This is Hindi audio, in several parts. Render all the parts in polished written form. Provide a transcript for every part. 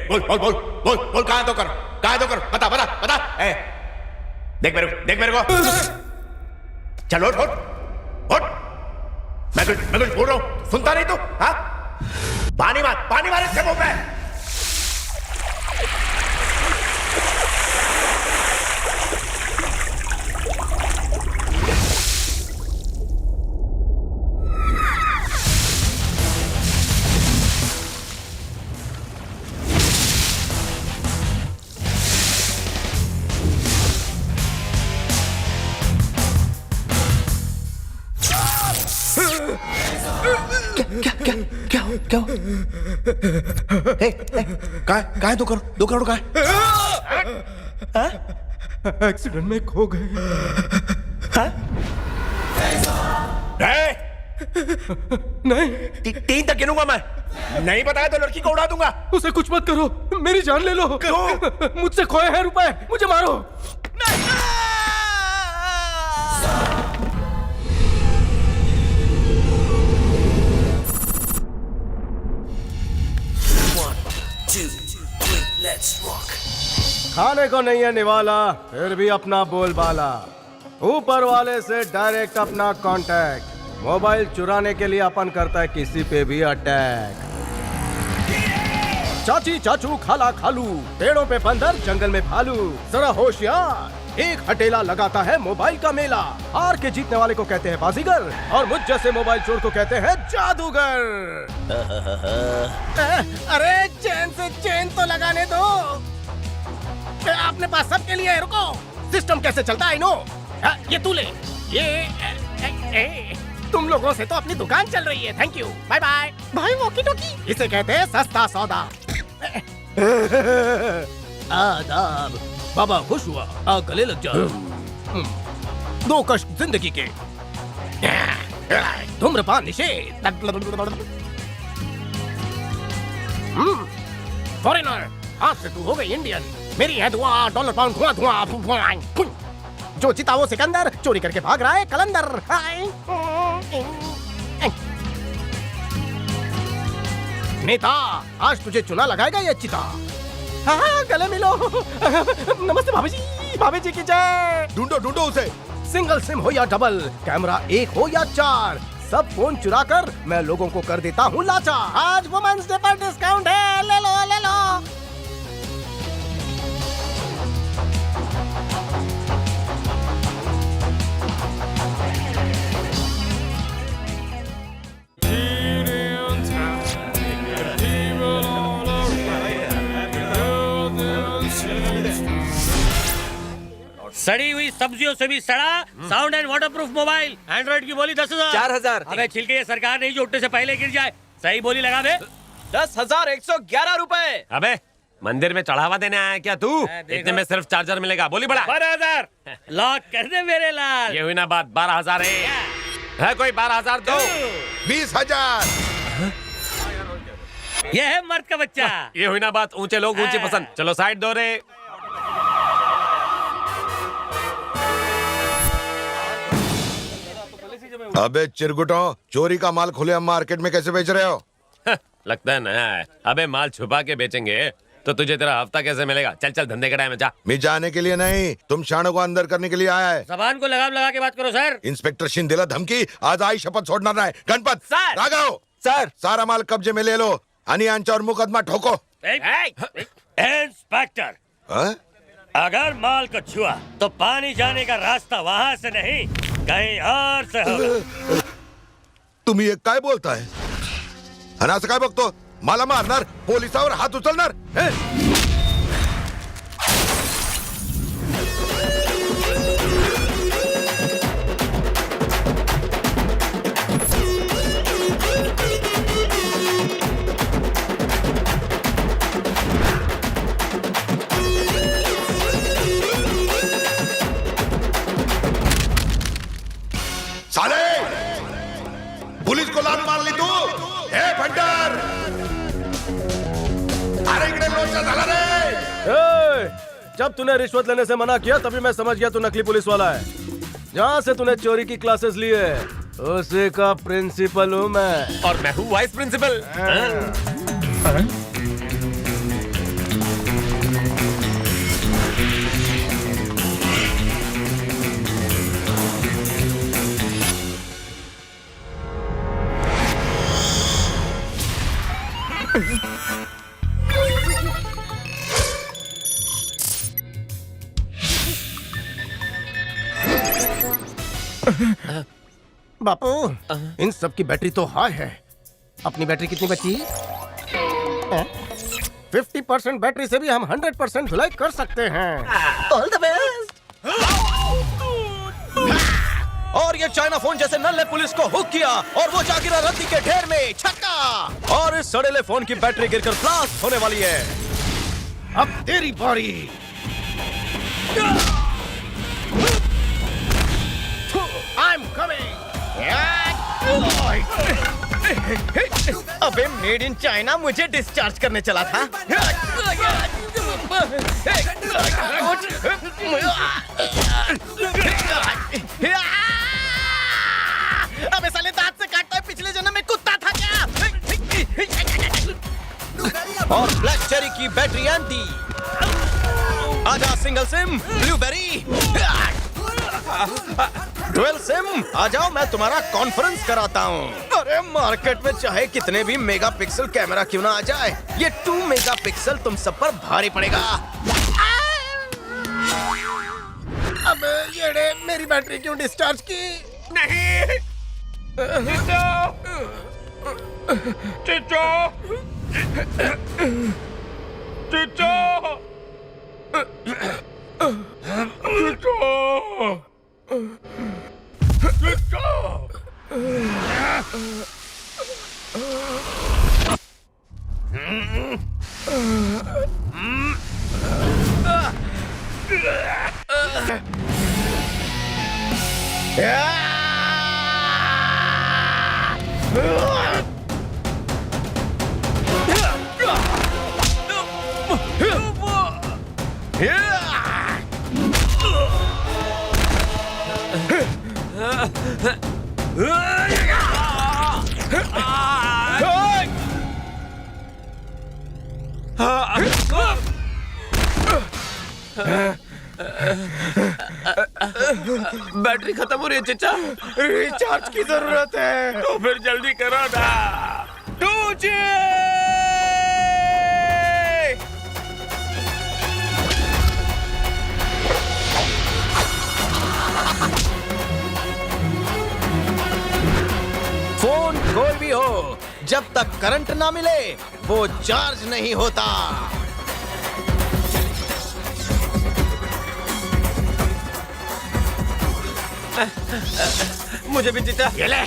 बोल बोल बोल बोल बोल, कहाँ तो कर, बता बता बता। देख मेरे को। चलो उठ। मैं कुछ बोल रहा हूँ, सुनता नहीं तू? हाँ, पानी मार इसके मुंह पे। क्या कहाँ 2 करोड़ कहाँ है? एक्सीडेंट में खो गए। नहीं, 3 तक गिनूंगा मैं। नहीं बताया तो लड़की को उड़ा दूंगा। उसे कुछ मत करो, मेरी जान ले लो। मुझसे खोए हैं रुपए, मुझे मारो। खाने को नहीं है निवाला, फिर भी अपना बोलबाला। ऊपर वाले से डायरेक्ट अपना कांटेक्ट। मोबाइल चुराने के लिए अपन करता है किसी पे भी अटैक। चाची चाचू खाला खालू, पेड़ों पे बंदर जंगल में भालू। जरा होशियार, एक हटेला लगाता है मोबाइल का मेला। हार के जीतने वाले को कहते हैं बाजीगर, और मुझ जैसे मोबाइल चोर को कहते हैं जादूगर। अरे चैन से चैन तो लगाने दो। अपने पास सबके लिए है, रुको। सिस्टम कैसे चलता है नो। ये तू ले, ये तुम लोगों से तो अपनी दुकान चल रही है। Thank you, bye bye. भाई वॉकी टॉकी, इसे कहते हैं सस्ता सौदा। आदाब बाबा, खुश हुआ, आ गले लग जाओ। 2 कष्ट जिंदगी के, धूम्रपान निषेध। फॉरेनर, आज से तू हो गई इंडियन। मेरी है दुआ, डॉलर पाउंड धुआं। जो चिता वो सिकंदर, चोरी करके भाग रहा है कलंदर। नेता, आज तुझे चुना लगाएगा ये चिता। हाँ, गले मिलो। नमस्ते भाभी जी की जय। ढूंढो उसे। सिंगल सिम हो या डबल, कैमरा 1 हो या 4, सब फोन चुरा कर मैं लोगों को कर देता हूँ लाचार। आज वुमेन्स डे पर डिस्काउंट है, ले लो। सड़ी हुई सब्जियों से भी सड़ा sound and waterproof mobile. Android की बोली 10,000। 4,000। अबे छिलके, ये सरकार नहीं जो उठने से पहले गिर जाए। सही बोली लगा बे। 10,111 रुपए। अबे मंदिर में चढ़ावा देने आया क्या तू? इतने में सिर्फ चार्जर मिलेगा। बोली बड़ा। 12,000 लॉक कर दे मेरे लाल। ये हुई ना बात। 12,000 है कोई? 12,000 दो। 20,000। ये है मर्द का बच्चा। ये हुई ना बात। ऊंचे लोग ऊंची पसंद। चलो साइड दो रे। अबे चिरगुटो, चोरी का माल खुले हम मार्केट में कैसे बेच रहे हो? लगता है नया है। अबे माल छुपा के बेचेंगे तो तुझे तेरा हफ्ता कैसे मिलेगा? चल धंधे के टाइम में जा। मैं जाने के लिए नहीं, तुम शानों को अंदर करने के लिए आया है। जबान को लगाम लगा के बात करो सर। इंस्पेक्टर शिंदेला धमकी, आज आई शपथ छोड़ना है। गणपत सर। राघव सर, सारा माल कब्जे में ले लो। अनियांच और मुकदमा ठोको। इंस्पेक्टर, अगर माल को छुआ तो पानी जाने का रास्ता वहाँ से नहीं, कहीं और से होगा। तुम्ही एक काय बोलताय? आणि असं काय बघतो? मला मारणार, पोलिसावर हात उचलणार? साले, पुलिस को लात मारली तू? हे भंडार, अरे इकडे लोचा झाला रे। जब तूने रिश्वत लेने से मना किया तभी मैं समझ गया तू नकली पुलिस वाला है। जहाँ से तूने चोरी की क्लासेस ली है उसी का प्रिंसिपल हूँ मैं। और मैं हूँ वाइस प्रिंसिपल। बापू, इन सब की बैटरी तो हाई है। अपनी बैटरी कितनी बची? 50% बैटरी से भी हम 100% धुलाई कर सकते हैं। All the best. और ये चाइना फोन जैसे नल्ले पुलिस को हुक किया और वो जा गिरा रद्दी के ढेर में, छक्का। और इस सड़ेले फोन की बैटरी गिरकर ब्लास्ट होने वाली है। अब तेरी बारी। I'm coming. अबे मेड इन चाइना मुझे डिस्चार्ज करने चला था। अबे साले दांत से काटता है, पिछले जन्म में कुत्ता था क्या? और ब्लैक चेरी की बैटरी एंटी। आजा single SIM blueberry, dual SIM आ जाओ, मैं तुम्हारा कॉन्फ्रेंस कराता हूँ। अरे मार्केट में चाहे कितने भी मेगापिक्सल कैमरा क्यों ना आ जाए, ये 2 मेगापिक्सल तुम सब पर भारी पड़ेगा। अब ये मेरी बैटरी क्यों डिस्चार्ज की? नहीं चिचो चिचो बैटरी खत्म हो रही है चचा। रिचार्ज की जरूरत है। तो फिर जल्दी करो ना। फोन कोई भी हो, जब तक करंट ना मिले वो चार्ज नहीं होता। मुझे भी जीता। ये ले।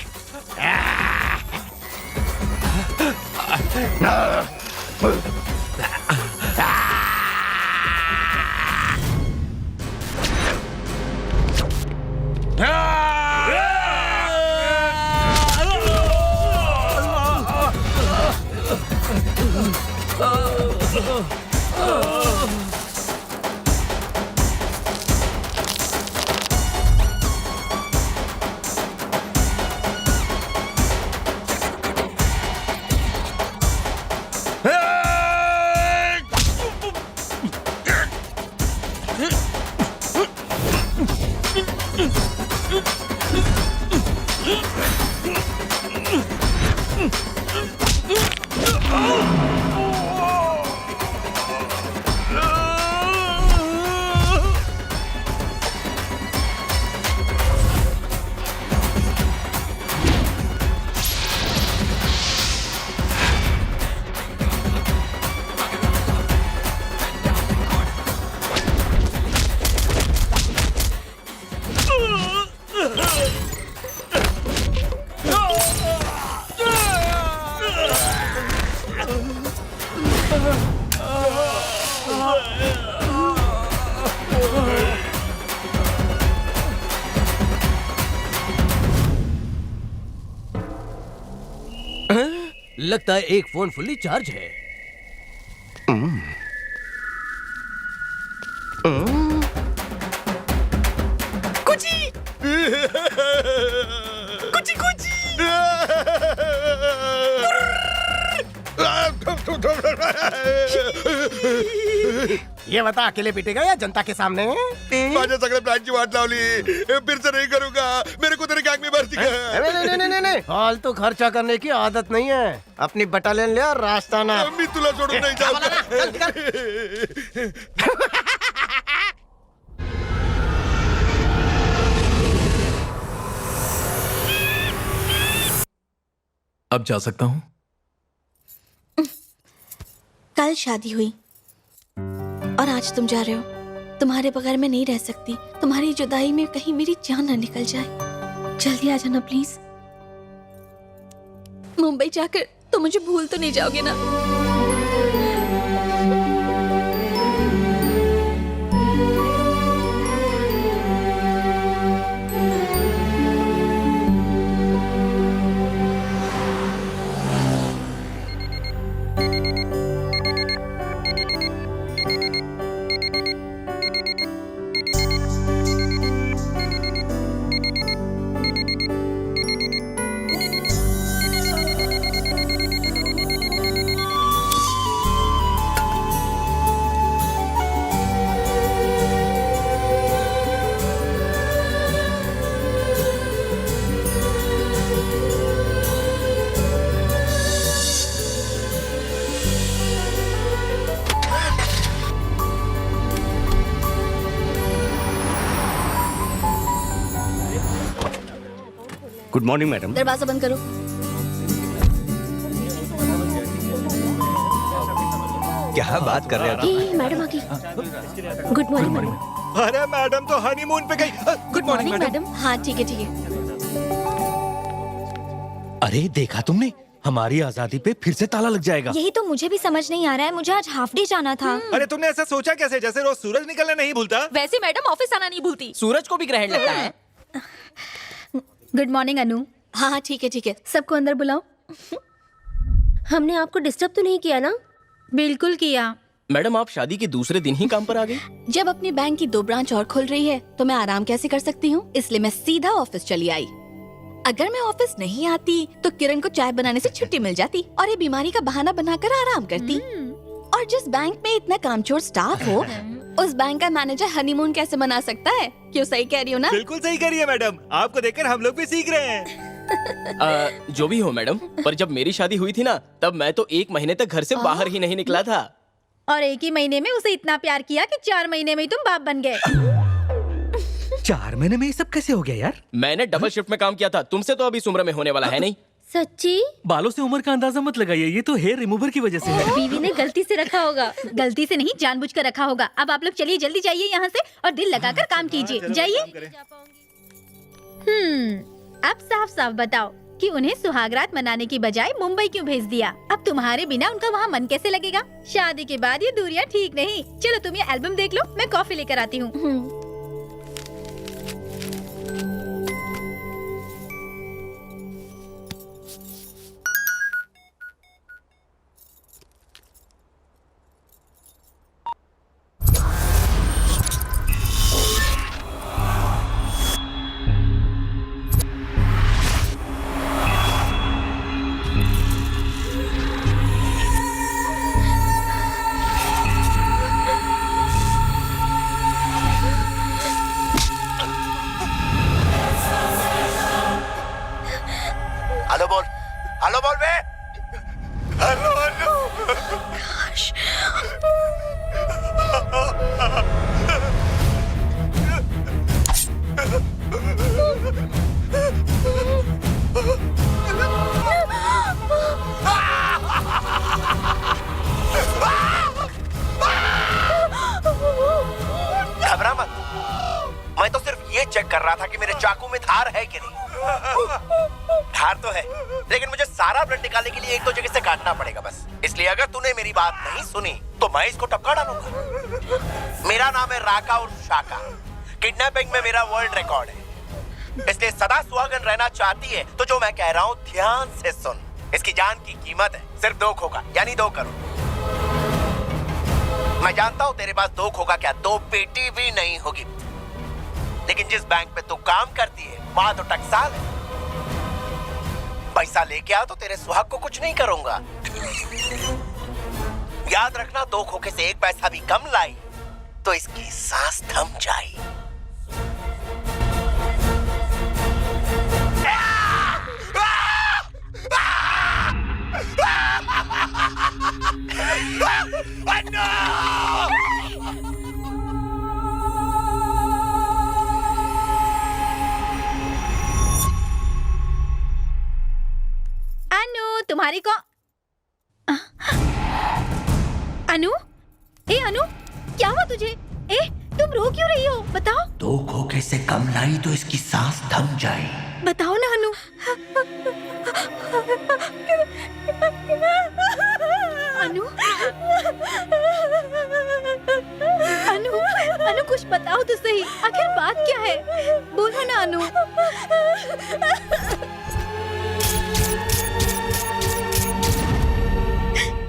लगता है एक फोन फुल्ली चार्ज है। कुची कुची कुची। ये बता, अकेले पीटेगा या जनता के सामने? माझ्या सगळ्या प्लॅनची वाट लावली, फिर से नहीं करूंगा, मेरे को तेरे गैंग में भर्ती कर। नहीं, फालतू खर्चा करने की आदत नहीं है। अपनी बटालियन ले और रास्ता ना। मी तुला सोडून नाही जाऊ। अब जा सकता हूँ? कल शादी हुई और आज तुम जा रहे हो। तुम्हारे बगैर मैं नहीं रह सकती। तुम्हारी जुदाई में कहीं मेरी जान न निकल जाए। जल्दी आ जाना प्लीज। मुंबई जाकर तुम मुझे भूल तो नहीं जाओगे ना? Good morning madam. दरवाजा बंद करो। क्या बात कर रहे हो? मैडम आ गई। Good morning madam. अरे मैडम तो हनीमून पे गई। Good morning madam. हाँ ठीक है ठीक है। अरे देखा तुमने, हमारी आजादी पे फिर से ताला लग जाएगा। यही तो मुझे भी समझ नहीं आ रहा है। मुझे आज हाफ डे जाना था। अरे तुमने ऐसा सोचा कैसे? जैसे रोज सूरज निकलना नहीं भूलता। वैसे मैडम ऑफिस आना नहीं भूलती। सूरज को भी ग्रहण लगता है। गुड मॉर्निंग अनु। हाँ हाँ ठीक है। सबको अंदर बुलाओ। हमने आपको डिस्टर्ब तो नहीं किया ना? बिल्कुल किया। मैडम आप शादी के दूसरे दिन ही काम पर आ गई। जब अपनी बैंक की 2 ब्रांच और खुल रही है तो मैं आराम कैसे कर सकती हूँ, इसलिए मैं सीधा ऑफिस चली आई। अगर मैं ऑफिस नहीं आती तो किरण को चाय बनाने से छुट्टी मिल जाती और ये बीमारी का बहाना बनाकर आराम करती। और जिस बैंक में इतना कामचोर स्टाफ हो उस बैंक का मैनेजर हनीमून कैसे मना सकता है? क्यों सही कह रही हूँ ना? बिल्कुल सही कह रही है मैडम। आपको देखकर हम लोग भी सीख रहे हैं। जो भी हो मैडम, पर जब मेरी शादी हुई थी ना तब मैं तो 1 महीने तक घर से बाहर ही नहीं निकला था। और 1 ही महीने में उसे इतना प्यार किया कि 4 महीने में ही तुम बाप बन गए। 4 महीने में ये सब कैसे हो गया यार? मैंने डबल शिफ्ट में काम किया था। तुमसे तो अभी इस उम्र में होने वाला है नहीं। सच्ची? बालों से उम्र का अंदाजा मत लगाइए, ये तो हेयर रिमूवर की वजह से है। बीवी ने गलती से रखा होगा। गलती से नहीं, जानबूझकर रखा होगा। अब आप लोग चलिए, जल्दी जाइए यहाँ से और दिल लगाकर काम कीजिए। जाइए। अब साफ साफ बताओ कि उन्हें सुहागरात मनाने की बजाय मुंबई क्यों भेज दिया? अब तुम्हारे बिना उनका वहाँ मन कैसे लगेगा? शादी के बाद ये दूरियां ठीक नहीं। चलो तुम ये एल्बम देख लो, मैं कॉफी लेकर आती हूँ। हेलो बोल बे। हेलो। घबरा मत, मैं तो सिर्फ ये चेक कर रहा था कि मेरे चाकू में धार है कि नहीं। धार तो है, लेकिन मुझे सारा ब्लड निकालने के लिए एक 2 जगह से काटना पड़ेगा बस। इसलिए अगर तूने मेरी बात नहीं सुनी तो मैं इसको टपका डालूंगा। मेरा नाम है राका और शाका। किडनैपिंग में मेरा वर्ल्ड रिकॉर्ड है। इसलिए सदा सुहागन रहना चाहती है तो जो मैं कह रहा हूँ ध्यान से सुन। इसकी जान की कीमत है सिर्फ 2 खोखा, यानी 2 करोड़। मैं जानता हूँ तेरे पास 2 खोखा क्या 2 पेटी भी नहीं होगी, लेकिन जिस बैंक में तू काम करती है वहां तो टकसाल है। पैसा लेके आ तो तेरे सुहाग को कुछ नहीं करूंगा। याद रखना, 2 खोखे से 1 पैसा भी कम लाई तो इसकी सांस थम जाए। अनु तुम्हारी को अनु, ए अनु, क्या हुआ तुझे? ए, तुम रो क्यों रही हो? बताओ। 2 खोखे से कम लाई तो इसकी सांस थम जाए। बताओ ना अनु। अनु, अनु, अनु कुछ बताओ तो सही, आखिर बात क्या है? बोलो ना अनु।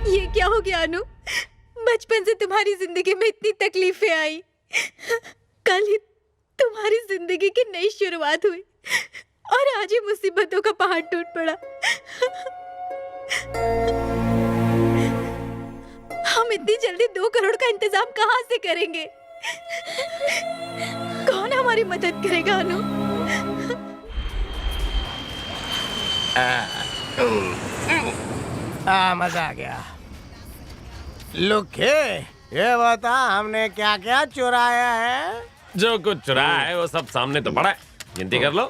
ये क्या हो गया अनु? बचपन से तुम्हारी जिंदगी में इतनी तकलीफें आई, कल ही तुम्हारी जिंदगी की नई शुरुआत हुई और आज ही मुसीबतों का पहाड़ टूट पड़ा। हम इतनी जल्दी 2 करोड़ का इंतजाम कहाँ से करेंगे? कौन हमारी मदद करेगा अनु? मजा आ गया। लुके, ये बता हमने क्या क्या चुराया है? जो कुछ चुराया है वो सब सामने तो पड़ा है, गिनती कर लो।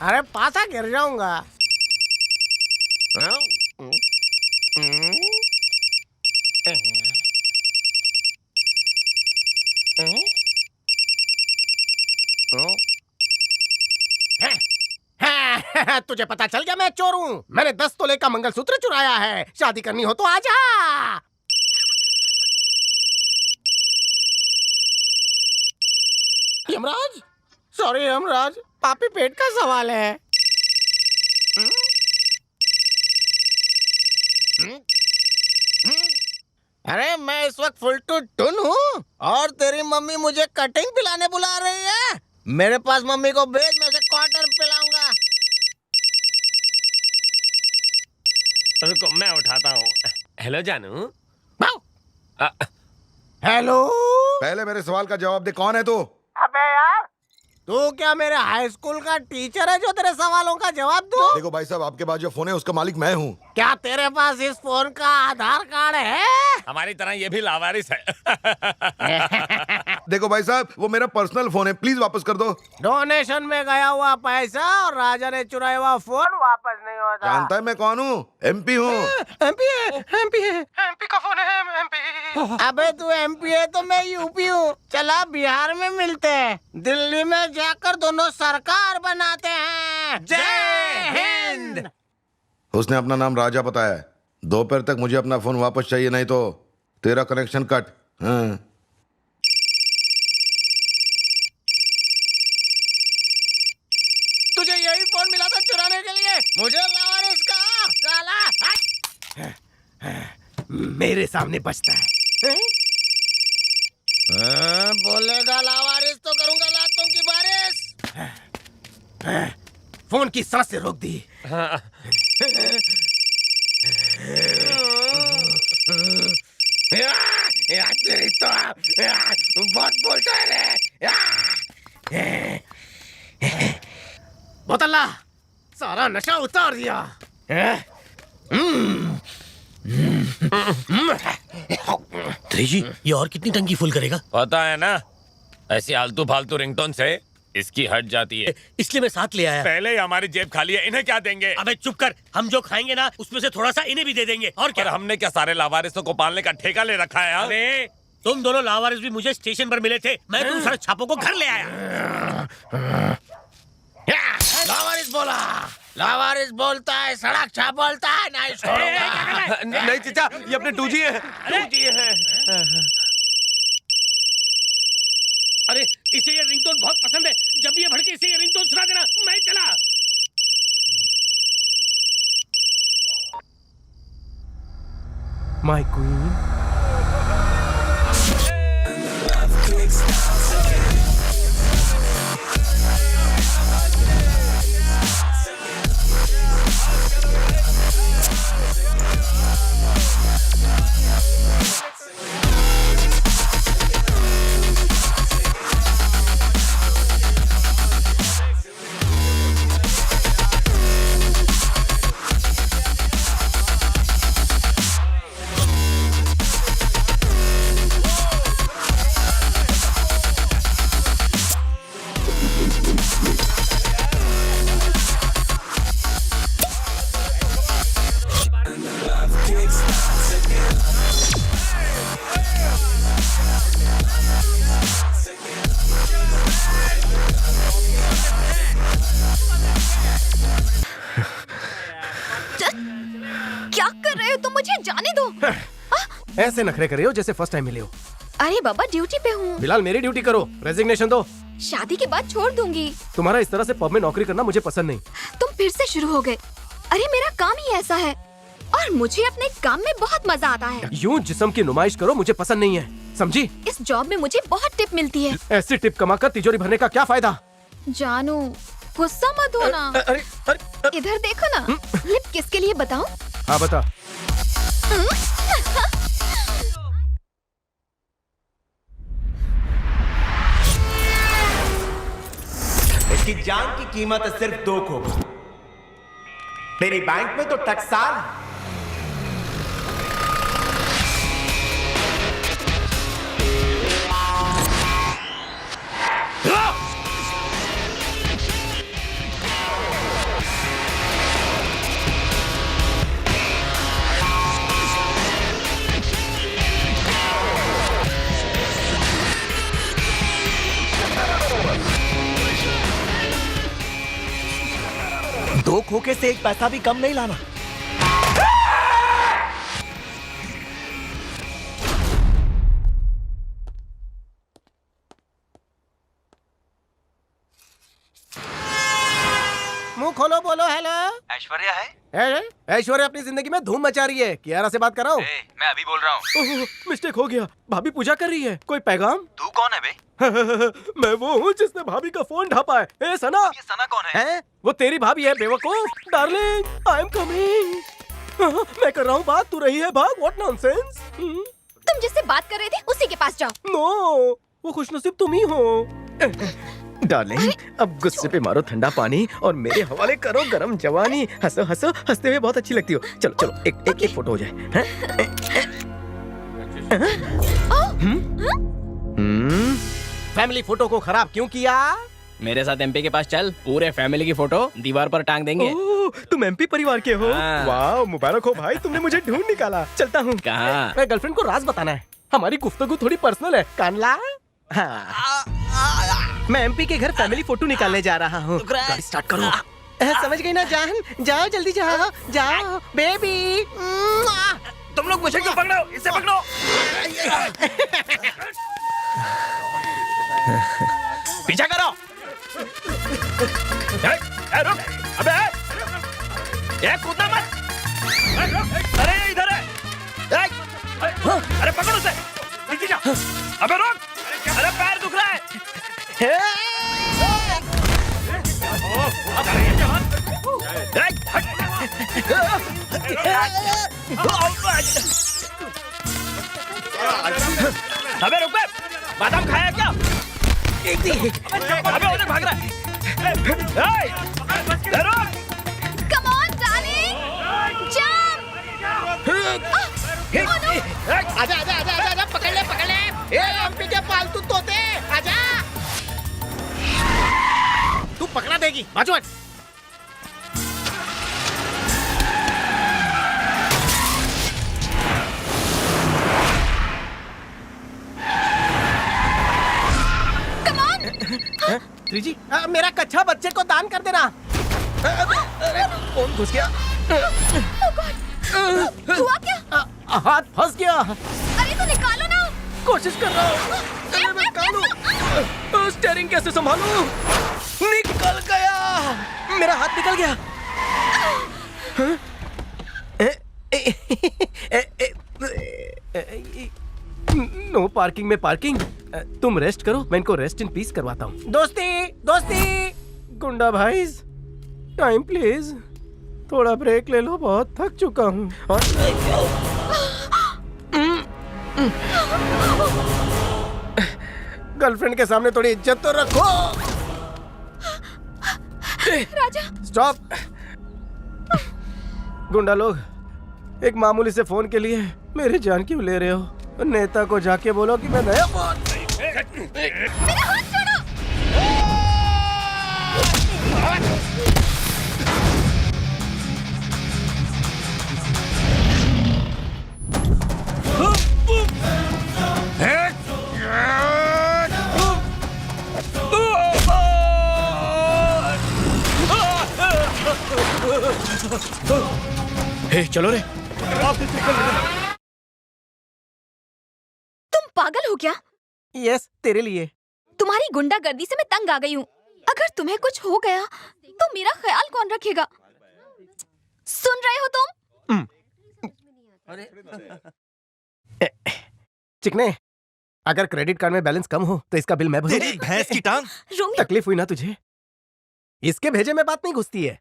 अरे पासा गिर जाऊंगा। तुझे पता चल गया मैं चोर हूँ। मैंने 10 तोले का मंगलसूत्र चुराया है। शादी करनी हो तो आजा। यमराज, सॉरी यमराज, पापी पेट का सवाल है। अरे मैं इस वक्त फुल टू टून हूँ और तेरी मम्मी मुझे कटिंग पिलाने बुला रही है। मेरे पास मम्मी को भेज, मैं उसे क्वार्टर पिलाऊंगा। रुको मैं उठाता हूँ। हेलो जानू। हेलो। पहले मेरे सवाल का जवाब दे, कौन है तू? अबे यार, तू क्या मेरे हाई स्कूल का टीचर है जो तेरे सवालों का जवाब दूं? देखो भाई साहब, आपके पास जो फोन है उसका मालिक मैं हूँ। क्या तेरे पास इस फोन का आधार कार्ड है? हमारी तरह ये भी लावारिस है। देखो भाई साहब, वो मेरा पर्सनल फोन है, प्लीज वापस कर दो। डोनेशन में गया हुआ पैसा और राजा ने चुराया हुआ फोन वापस नहीं होता। जानता है मैं कौन हूँ? MP हूँ। MP है, MP है, MP का फोन है, MP। अबे तू MP है तो मैं UP हूँ। चला बिहार में मिलते हैं, दिल्ली में जाकर दोनों सरकार बनाते हैं। जय हिंद। उसने अपना नाम राजा बताया है। दोपहर तक मुझे अपना फोन वापस चाहिए, नहीं तो तेरा कनेक्शन कट। हाँ। तुझे यही फोन मिला था चुराने के लिए? मुझे लावारिस का साला मेरे सामने बचता है। बोलेगा लावारिस तो करूंगा लातों की बारिश। फोन की सांस से रोक दी। तेरी तो बहुत बोलता है रे। बोतला, सारा नशा उतार दिया। जी, ये और कितनी टंकी फुल करेगा? पता है ना, ऐसी आलतू फालतू रिंगटोन से इसकी हट जाती है। इसलिए मैं साथ ले आया। पहले ही हमारी जेब खाली है, इन्हें क्या देंगे? अबे चुप कर, हम जो खाएंगे ना उसमें से थोड़ा सा इन्हें भी दे देंगे। और क्या? हमने क्या सारे लावारिसों को पालने का ठेका ले रखा है? अबे तुम दोनों लावारिस भी मुझे स्टेशन पर मिले थे, मैं तुम सारे छापों को घर ले आया। लावारिस बोला, लावारिस बोलता है, सड़क छाप बोलता है, नहीं छोड़ूंगा। नहीं चचा, ये अपने 2G है। 2G है। अरे इसे ये रिंगटोन बहुत पसंद है, जब ये भड़के इसे ये रिंगटोन सुना देना। मैं चला। My queen. ऐसे नखरे कर रही हो जैसे फर्स्ट टाइम मिले हो। अरे बाबा ड्यूटी पे हूँ। फिलहाल मेरी ड्यूटी करो, रेजिग्नेशन दो। शादी के बाद छोड़ दूंगी। तुम्हारा इस तरह से पब में नौकरी करना मुझे पसंद नहीं। तुम फिर से शुरू हो गए। अरे मेरा काम ही ऐसा है और मुझे अपने काम में बहुत मजा आता है। यूं जिस्म की नुमाइश करो मुझे पसंद नहीं है, समझी? इस जॉब में मुझे बहुत टिप मिलती है। ऐसी टिप कमाकर तिजोरी भरने का क्या फायदा? जानू गुस्सा मत होना। अरे इधर देखो ना, लिप किसके लिए बताऊं? हाँ बता। इसकी जान की कीमत सिर्फ 2 कोबरा। मेरी बैंक में तो टकसाल है। दो खोखे से एक पैसा भी कम नहीं लाना। मुंह खोलो, बोलो हेलो। ऐश्वर्या है? ऐश्वर्या अपनी जिंदगी में धूम मचा रही है। कियारा से बात कर रहा हूँ। मैं अभी बोल रहा हूँ। मिस्टेक हो गया। भाभी पूजा कर रही है। कोई पैगाम? तू कौन है बे? मैं वो हूँ जिसने भाभी का फोन ढापा है। ए सना। ये सना कौन है? वो तेरी भाभी है बेवकूफ। Darling I am coming. मैं कर रहा हूँ बात, तू रही है भाग। What nonsense. तुम जिससे बात कर रहे थे उसी के पास जाओ। नो, वो खुशनसीब तुम ही हो। डार्लिंग अब गुस्से पे मारो ठंडा पानी और मेरे हवाले करो गरम जवानी। हंसो हंसो, हंसते हुए बहुत अच्छी लगती हो। चलो चलो एक फोटो हो जाए। फैमिली फोटो को खराब क्यों किया? मेरे साथ एमपी के पास चल, पूरे फैमिली की फोटो दीवार पर टांग देंगे। तुम एमपी परिवार के हो? हाँ। वाह मुबारक हो भाई, तुमने मुझे ढूंढ निकाला। चलता हूँ। कहाँ? मैं गर्लफ्रेंड को राज बताना है। हमारी गुफ्तगू थोड़ी पर्सनल है। कानला हाँ। मैं एमपी के घर फैमिली फोटो निकालने जा रहा हूँ। गाड़ी स्टार्ट करो। समझ गई ना जान? जाओ जल्दी जाओ जाओ बेबी। तुम लोग मुझे क्यों पकड़ो? इसे पकड़ो। पीछा करो। रुक। अबे ये कूदना मत। अरे इधर है। अरे पकड़ उसे। नीचे जा। अबे रुक। अरे पैर दुख रहा है। अबे रुक बे। बादाम खाया क्या? अबे उधर भाग रहा है। रुक। Come on, darling. Jump. आजा आजा आजा आजा, पकड़ ले। ए एमपी के पालतू तोते, आजा। तू पकड़ा देगी, बाजू हट। त्रिजी मेरा कच्चा बच्चे को दान कर देना। अरे कौन घुस गया? हुआ क्या? हाथ फंस गया। अरे तो निकालो ना। कोशिश कर रहा हूँ। अरे मैं निकालूं। स्टीयरिंग कैसे संभालूं? निकल गया। मेरा हाथ निकल गया। नो पार्किंग में पार्किंग। तुम रेस्ट करो, मैं इनको रेस्ट इन पीस करवाता हूँ। दोस्ती गुंडा भाई, टाइम प्लीज। थोड़ा ब्रेक ले लो, बहुत थक चुका हूँ। गर्लफ्रेंड के सामने थोड़ी इज्जत तो रखो। राजा स्टॉप। गुंडा लोग, एक मामूली से फोन के लिए मेरी जान क्यों ले रहे हो? नेता को जाके बोलो कि मैं नया फोन। मेरा हाथ छोड़ो। हे चलो रे। पागल हो क्या? यस, तेरे लिए। तुम्हारी गुंडागर्दी से मैं तंग आ गई हूँ। अगर तुम्हें कुछ हो गया तो मेरा ख्याल कौन रखेगा? सुन रहे हो तुम? चिकने, अगर क्रेडिट कार्ड में बैलेंस कम हो तो इसका बिल मैं भरूंगा। तेरी भैंस की टांग। रोमियो, तकलीफ हुई ना तुझे? इसके भेजे में बात नहीं घुसती है।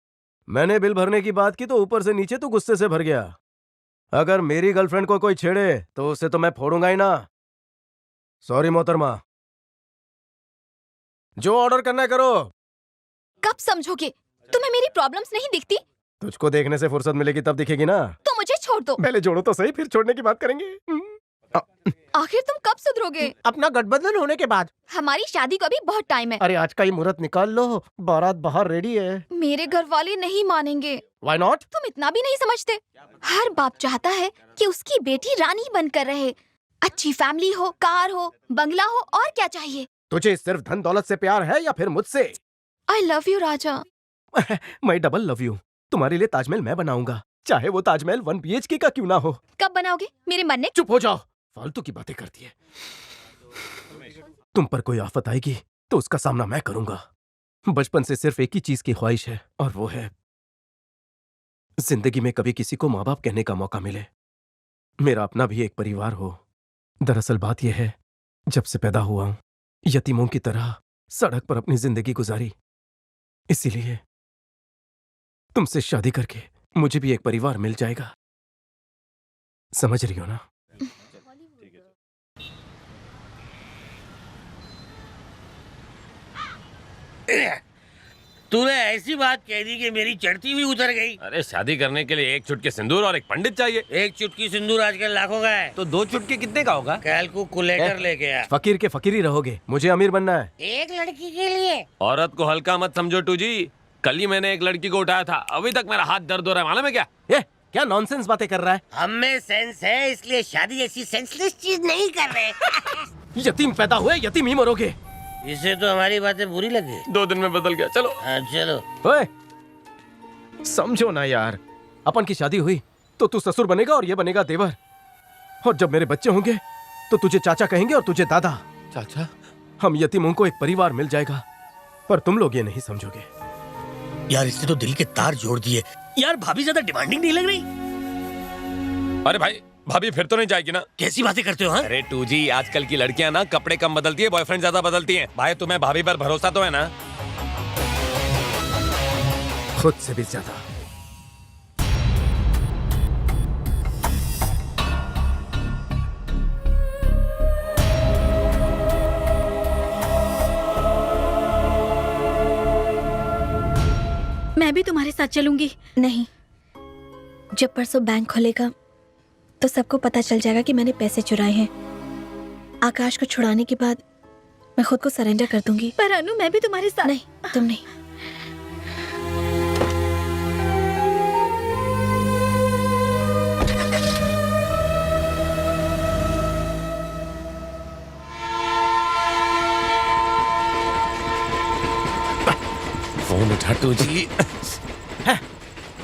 मैंने बिल भरने की बात की तो ऊपर से नीचे तू गुस्से से भर गया। अगर मेरी गर्लफ्रेंड को कोई छेड़े तो उसे तो मैं फोड़ूंगा ही ना। सॉरी मोहतरमा। जो ऑर्डर करना है करो। कब समझोगे? तुम्हें मेरी प्रॉब्लम्स नहीं दिखती? तुझको देखने से फुर्सत मिलेगी तब दिखेगी ना। तो मुझे छोड़ दो। पहले जोड़ो तो सही, फिर छोड़ने की बात करेंगे। आखिर तुम कब सुधरोगे? अपना गठबंधन होने के बाद। हमारी शादी को अभी बहुत टाइम है। अरे आज का ही मुहूर्त निकाल लो, बारात बाहर रेडी है। मेरे घर वाले नहीं मानेंगे। Why not? तुम इतना भी नहीं समझते। हर बाप चाहता है कि उसकी बेटी रानी बनकर रहे। अच्छी फैमिली हो, कार हो, बंगला हो, और क्या चाहिए? तुझे सिर्फ धन दौलत से प्यार है या फिर मुझसे? आई लव यू राजा। मैं डबल लव यू। तुम्हारे लिए ताजमहल मैं बनाऊंगा, चाहे वो ताजमहल 1 BHK का क्यों ना हो। कब बनाओगे? मेरे मरने। चुप हो जाओ, फालतू की बातें करती है। तुम पर कोई आफत आएगी तो उसका सामना मैं करूंगा। बचपन से सिर्फ एक ही चीज की ख्वाहिश है, और वो है जिंदगी में कभी किसी को माँ बाप कहने का मौका मिले। मेरा अपना भी एक परिवार हो। दरअसल बात यह है, जब से पैदा हुआ हूं यतीमों की तरह सड़क पर अपनी जिंदगी गुजारी। इसीलिए तुमसे शादी करके मुझे भी एक परिवार मिल जाएगा। समझ रही हो ना? तूने ऐसी बात कह दी कि मेरी चढ़ती हुई उतर गई। अरे शादी करने के लिए एक चुटकी सिंदूर और एक पंडित चाहिए। एक चुटकी सिंदूर आजकल लाखों का है। तो 2 चुटकी कितने का होगा? कैलकुलेटर लेके आ। फकीर के फकीर ही रहोगे, मुझे अमीर बनना है। एक लड़की के लिए? औरत को हल्का मत समझो टू जी। कल ही मैंने एक लड़की को उठाया था, अभी तक मेरा हाथ दर्द हो रहा है, मालूम है क्या? क्या नॉनसेंस बातें कर रहा है? हमें सेंस है, इसलिए शादी ऐसी सेंसलेस चीज नहीं कर रहे। यतीम पैदा हुए यतीम ही मरोगे। इसे तो हमारी बातें बुरी लगी। 2 दिन में बदल गया। चलो चलो। ओए, समझो ना यार, अपन की शादी हुई तो तू ससुर बनेगा और ये बनेगा देवर। और जब मेरे बच्चे होंगे तो तुझे चाचा कहेंगे और तुझे दादा। चाचा? हम यतीमों को एक परिवार मिल जाएगा, पर तुम लोग ये नहीं समझोगे। यार इसने तो दिल के तार जोड़ दिए। यार भाभी ज्यादा डिमांडिंग नहीं लग रही? अरे भाई, भाभी फिर तो नहीं जाएगी ना? कैसी बातें करते हो? हाँ? अरे टू जी, आजकल की लड़कियां ना कपड़े कम बदलती है, बॉयफ्रेंड ज्यादा बदलती हैं। भाई तुम्हें भाभी पर भरोसा तो है ना? खुद से भी ज्यादा। मैं भी तुम्हारे साथ चलूंगी। नहीं, जब परसों बैंक खुलेगा तो सबको पता चल जाएगा कि मैंने पैसे चुराए हैं। आकाश को छुड़ाने के बाद मैं खुद को सरेंडर कर दूंगी। पर अनु, मैं भी तुम्हारे साथ। नहीं, तुम नहीं। फोन उठा टू जी।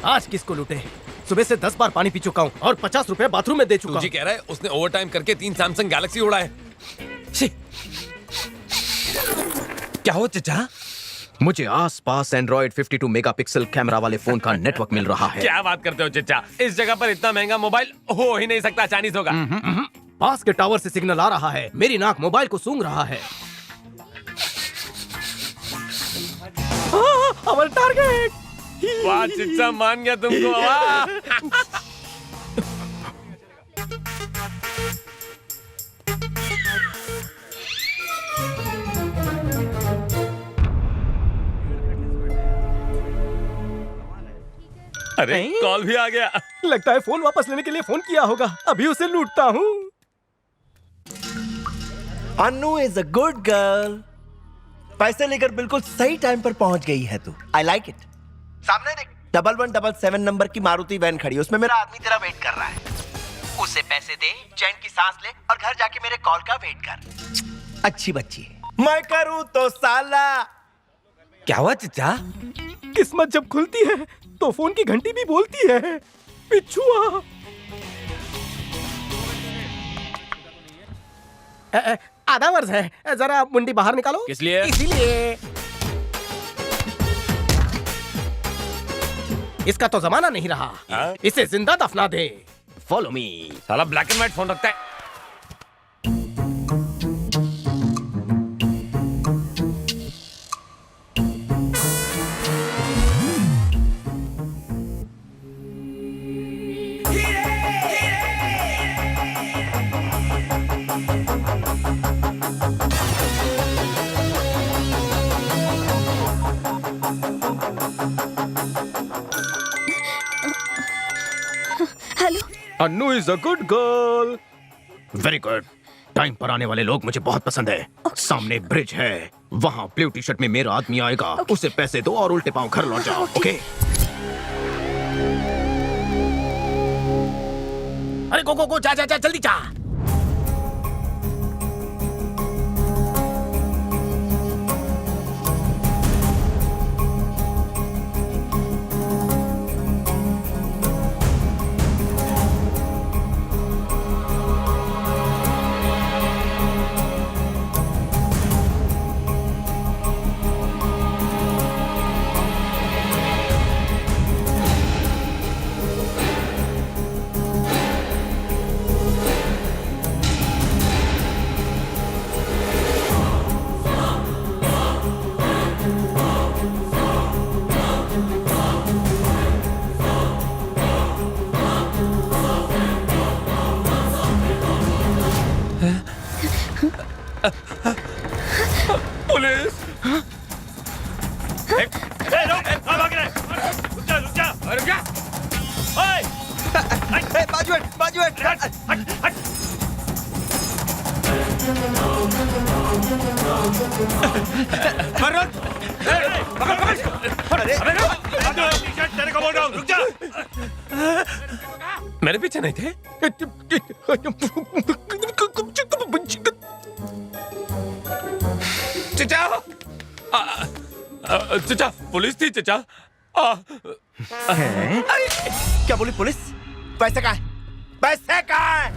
आज किसको लूटे? सुबह से 10 बार पानी पी चुका हूँ और 50 रुपए बाथरूम में दे चुका हूँ। टू जी कह रहा है उसने ओवर टाइम करके 3 सैमसंग गैलेक्सी उड़ाए। क्या हो चचा? मुझे आसपास एंड्रॉइड 52 मेगापिक्सल कैमरा वाले फोन का नेटवर्क मिल रहा है। क्या बात करते हो चचा? इस जगह पर इतना महंगा मोबाइल हो ही नहीं सकता, चाइनीज होगा। पास के टावर से सिग्नल आ रहा है, मेरी नाक मोबाइल को सूंघ रहा है। अवर टारगेट। वाह चिच्चा, मान गया तुमको। वाह। अरे कॉल भी आ गया। लगता है फोन वापस लेने के लिए फोन किया होगा। अभी उसे लूटता हूँ। अनु इज अ गुड गर्ल। पैसे लेकर बिल्कुल सही टाइम पर पहुंच गई है तू। I like it. सामने देख, 1177 नंबर की मारुति वैन खड़ी है, उसमें मेरा आदमी तेरा वेट कर रहा है। उसे पैसे दे, चैन की सांस ले और घर जाके मेरे कॉल का वेट कर। अच्छी बच्ची है। मैं करूं तो साला। क्या हुआ चचा? किस्मत जब खुलती है तो फोन की घंटी भी बोलती है। पिछुआ। आधा वर्ष है, जरा मुंडी बाहर निकालो। किस लिए? इसीलिए। इसका तो जमाना नहीं रहा, इसे जिंदा दफना दे। Follow me. साला ब्लैक एंड व्हाइट फोन रखता है। Hello. Annu is a good girl. Very good. Time पर आने वाले लोग मुझे बहुत पसंद है। सामने ब्रिज है, वहाँ ब्लू टी शर्ट में मेरा आदमी आएगा। उसे पैसे दो और उल्टे पांव घर लौट जाओ। ओके? अरे गो गो गो, जा जा जा, जल्दी जा। पुलिस! रुक जा, रुक जा, रुक जा! ओए! बाजू हट, बाजू हट। हट! तेरे को बोल रहा हूँ, रुक जा! मेरे पीछे नहीं थे? चचा! चचा, पुलिस थी चचा। क्या बोली पुलिस? पैसे कहाँ है? पैसे कहाँ है?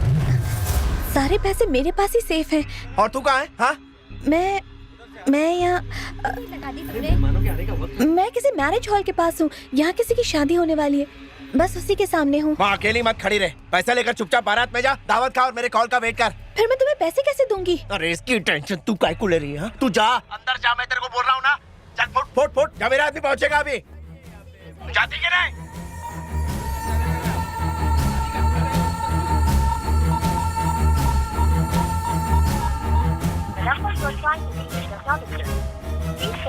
सारे पैसे मेरे पास ही सेफ है। और तू कहाँ है? हाँ? मैं यहाँ मैं किसी मैरिज हॉल के पास हूँ। यहाँ किसी की शादी होने वाली है, बस उसी के सामने हूँ। वहाँ अकेली मत खड़ी रहे। पैसा लेकर चुपचाप बारात में जा, दावत खा और मेरे कॉल का वेट कर। फिर मैं तुम्हें पैसे कैसे दूंगी? अरे इसकी टेंशन तू काहे को ले रही है? तू जा अंदर जा, मैं तेरे को बोल रहा हूँ ना। चल फुट फुट फुट, जा, मेरा आदमी पहुंचेगा अभी। जाती कि नहीं?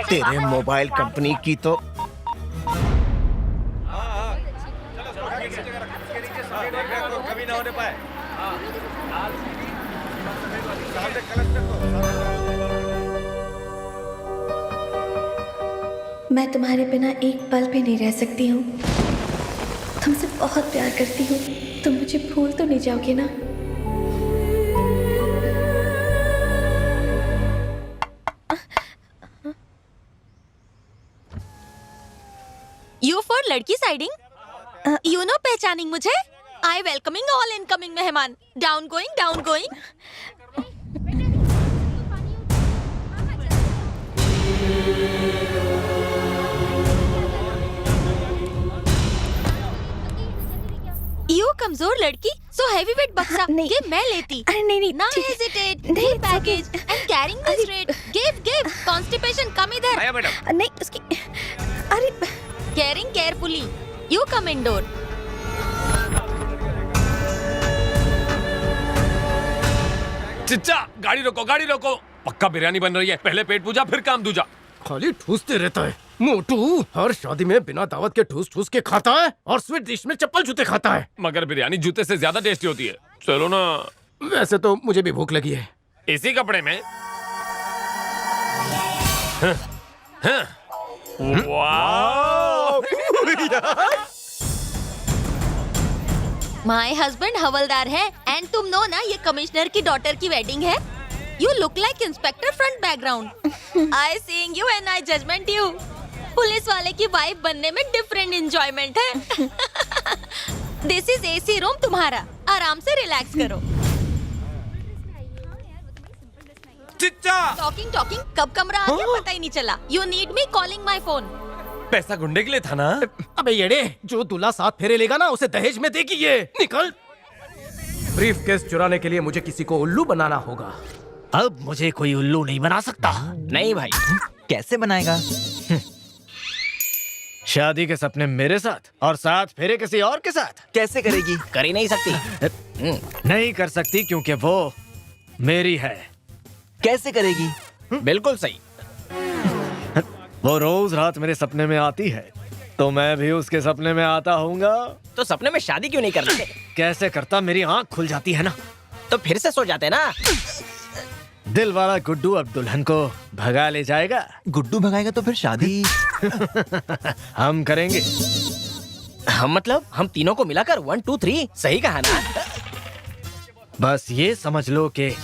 तेरे मोबाइल कंपनी की तो कभी ना होने पाए। मैं तुम्हारे बिना एक पल भी नहीं रह सकती हूँ। तुमसे बहुत प्यार करती हूँ। तुम मुझे भूल तो नहीं जाओगे ना? यू फॉर लड़की साइडिंग, यू नो पहचानिंग मुझे। आई वेलकमिंग ऑल इनकमिंग मेहमान। Down going, down going. You कमजोर लड़की, सो हैवी वेट बक्सा ये मैं लेती। अरे नहीं ना हेजिटेट, नहीं package and carrying this weight. Give constipation, come इधर। आया मैडम। नहीं उसकी, अरे carrying carefully, you come indoor. चिच्चा, गाड़ी रोको, गाड़ी रोको। पक्का बिरयानी बन रही है, पहले पेट पूजा फिर काम दूजा। खाली ठूसते रहता है मोटू। हर शादी में बिना दावत के ठूस ठूस के खाता है और स्वीट डिश में चप्पल जूते खाता है। मगर बिरयानी जूते से ज्यादा टेस्टी होती है। चलो ना। वैसे तो मुझे भी भूख लगी है। इसी कपड़े में? वाओ! माय हस्बैंड हवलदार है एंड तुम नो ना ये कमिश्नर की डॉटर की वेडिंग है। You look like inspector front background. I seeing you and I judgement you. Police वाले की वाइफ बनने में डिफरेंट एंजॉयमेंट है। दिस इज एसी रूम तुम्हारा, आराम से रिलैक्स करो। चिच्चा टॉकिंग टॉकिंग कब कमरा आ गया पता ही नहीं चला। You need me calling my phone. पैसा गुंडे के लिए था ना। अबे येड़े, जो दूल्हा 7 फेरे लेगा ना उसे दहेज में देगी ये। निकल। ब्रीफ केस चुराने के लिए मुझे किसी को उल्लू बनाना होगा। अब मुझे कोई उल्लू नहीं बना सकता। नहीं भाई। कैसे बनाएगा? शादी के सपने मेरे साथ और 7 फेरे किसी और के साथ। कैसे करेगी? कर ही नहीं सकती। नहीं कर सकती क्योंकि वो मेरी है। कैसे करेगी? बिल्कुल सही। वो रोज रात मेरे सपने में आती है तो मैं भी उसके सपने में आता हूँगा। तो सपने में शादी क्यों नहीं करते? कैसे करता, मेरी आँख खुल जाती है ना। तो फिर से सो जाते ना। दिल वाला गुड्डू अब दुल्हन को भगा ले जाएगा। गुड्डू भगाएगा तो फिर शादी हम करेंगे। हम मतलब हम तीनों को मिलाकर 1 2 3 सही कहा ना। बस ये समझ लो कि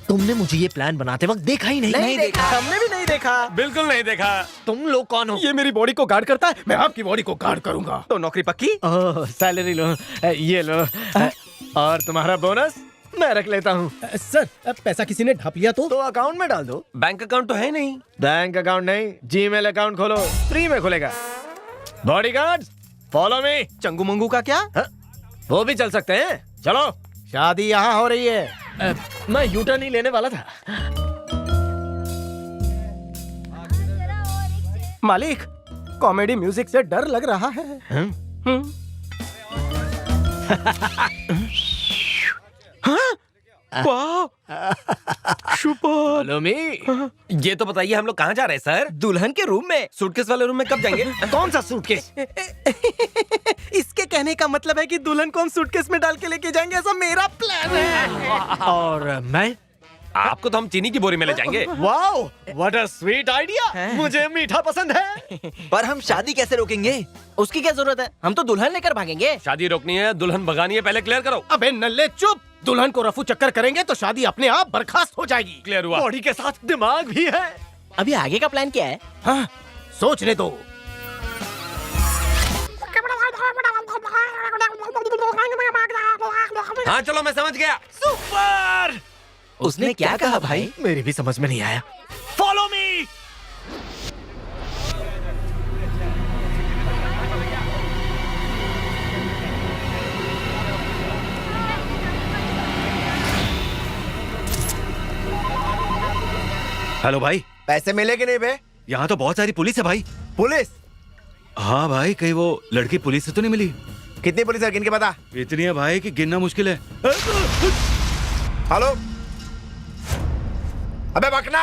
तुमने मुझे ये प्लान बनाते वक्त देखा ही नहीं। नहीं देखा। हमने भी नहीं देखा। बिल्कुल नहीं देखा। तुम लोग कौन हो? ये मेरी बॉडी को गार्ड करता है, मैं आपकी बॉडी को गार्ड करूंगा। तो नौकरी पक्की? ओह, सैलरी लो, ये लो, और तुम्हारा बोनस मैं रख लेता हूँ। सर, पैसा किसी ने ढप लिया तो अकाउंट में डाल दो। बैंक अकाउंट तो है नहीं। बैंक अकाउंट नहीं, जीमेल अकाउंट खोलो, फ्री में खुलेगा। Bodyguard, follow me. Changu Mangu का क्या? वो भी चल सकते हैं, चलो। शादी यहाँ हो रही है। मैं यूटर्न ही लेने वाला था। मालिक, कॉमेडी म्यूजिक से डर लग रहा है। Follow me. ये तो बताइए हम लोग कहाँ जा रहे हैं सर? दुल्हन के रूम में। सूटकेस वाले रूम में कब जाएंगे? कौन सा सूटकेस? इसके कहने का मतलब है कि दुल्हन को हम सूटकेस में डाल के लेके जाएंगे, ऐसा मेरा प्लान है। और मैं? आपको तो हम चीनी की बोरी में ले जाएंगे। Wow, what a sweet idea. मुझे मीठा पसंद है। पर हम शादी कैसे रोकेंगे? उसकी क्या जरूरत है, हम तो दुल्हन लेकर भागेंगे। शादी रोकनी है, दुल्हन भगानी है, पहले क्लियर करो। अबे नल्ले चुप। दुल्हन को रफू चक्कर करेंगे तो शादी अपने आप बर्खास्त हो जाएगी। क्लियर हुआ। बॉडी के साथ दिमाग भी है। अभी आगे का प्लान क्या है? हाँ, सोचने दो। हाँ चलो, मैं समझ गया। सुपर। उसने क्या कहा भाई? मेरी भी समझ में नहीं आया। Follow me. हेलो भाई, पैसे मिले कि नहीं बे? यहाँ तो बहुत सारी पुलिस है भाई। पुलिस? हाँ भाई, कहीं वो लड़की पुलिस से तो नहीं मिली? कितनी पुलिस है, गिन के बता। इतनी है भाई कि गिनना मुश्किल है। हेलो, अबे बकना।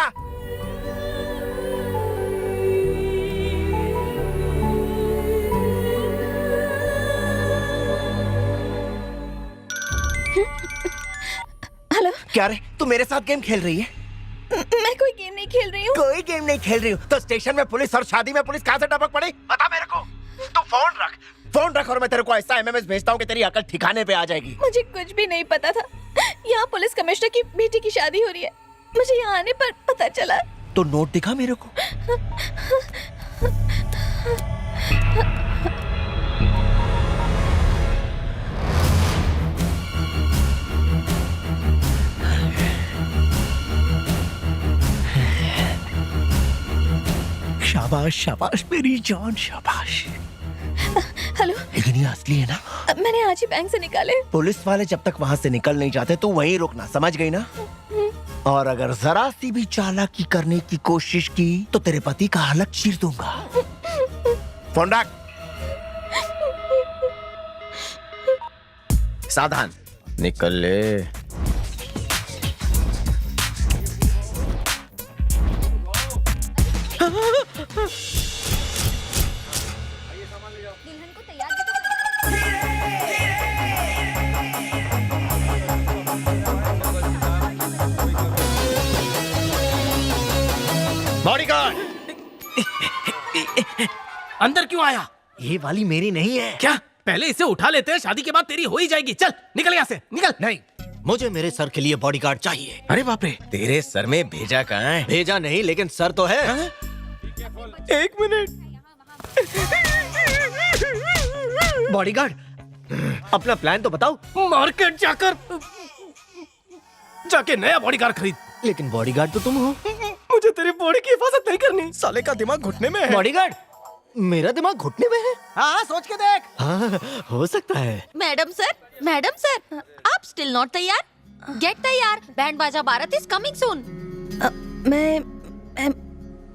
हेलो। क्या रे, तू मेरे साथ गेम खेल रही है? मैं कोई गेम नहीं खेल रही हूँ। कोई गेम नहीं खेल रही हूँ तो स्टेशन में पुलिस और शादी में पुलिस कहाँ से टपक पड़ी? बता मेरे को। तू फोन रख और मैं तेरे को ऐसा एमएमएस भेजता हूँ कि तेरी अकल ठिकाने पे आ जाएगी। मुझे कुछ भी नहीं पता था। यहाँ पुलिस कमिश्नर की बेटी की शादी हो रही है, मुझे यहाँ आने पर पता चला। तो नोट दिखा मेरे को। शाबाश शाबाश मेरी जान, शाबाश। हेलो। लेकिन ये असली है ना? मैंने आज ही बैंक से निकाले। पुलिस वाले जब तक वहाँ से निकल नहीं जाते तो वहीं रुकना, समझ गई ना? और अगर जरा सी भी चालाकी करने की कोशिश की तो तेरे पति का हलक चीर दूंगा। फोन रख। सावधान। निकल ले। बॉडीगार्ड, अंदर क्यों आया? ये वाली मेरी नहीं है। क्या? पहले इसे उठा लेते हैं, शादी के बाद तेरी हो ही जाएगी। चल निकल यहाँ से, निकल। नहीं, मुझे मेरे सर के लिए बॉडीगार्ड चाहिए। अरे बाप रे, तेरे सर में भेजा कहाँ है? भेजा नहीं, लेकिन सर तो है। एक मिनट। बॉडीगार्ड, अपना प्लान तो बताओ। मार्केट जाकर जाके नया बॉडीगार्ड खरीद। लेकिन बॉडीगार्ड तो तुम हो। मुझे तेरी बॉडी की हिफाजत नहीं करनी। साले का दिमाग घुटने में है। बॉडीगार्ड? मेरा दिमाग घुटने में है? हाँ, सोच के देख। हाँ, हो सकता है। मैडम सर, आप स्टिल नॉट तैयार? गेट तैयार, बैंड बाजा बारात इज कमिंग सून।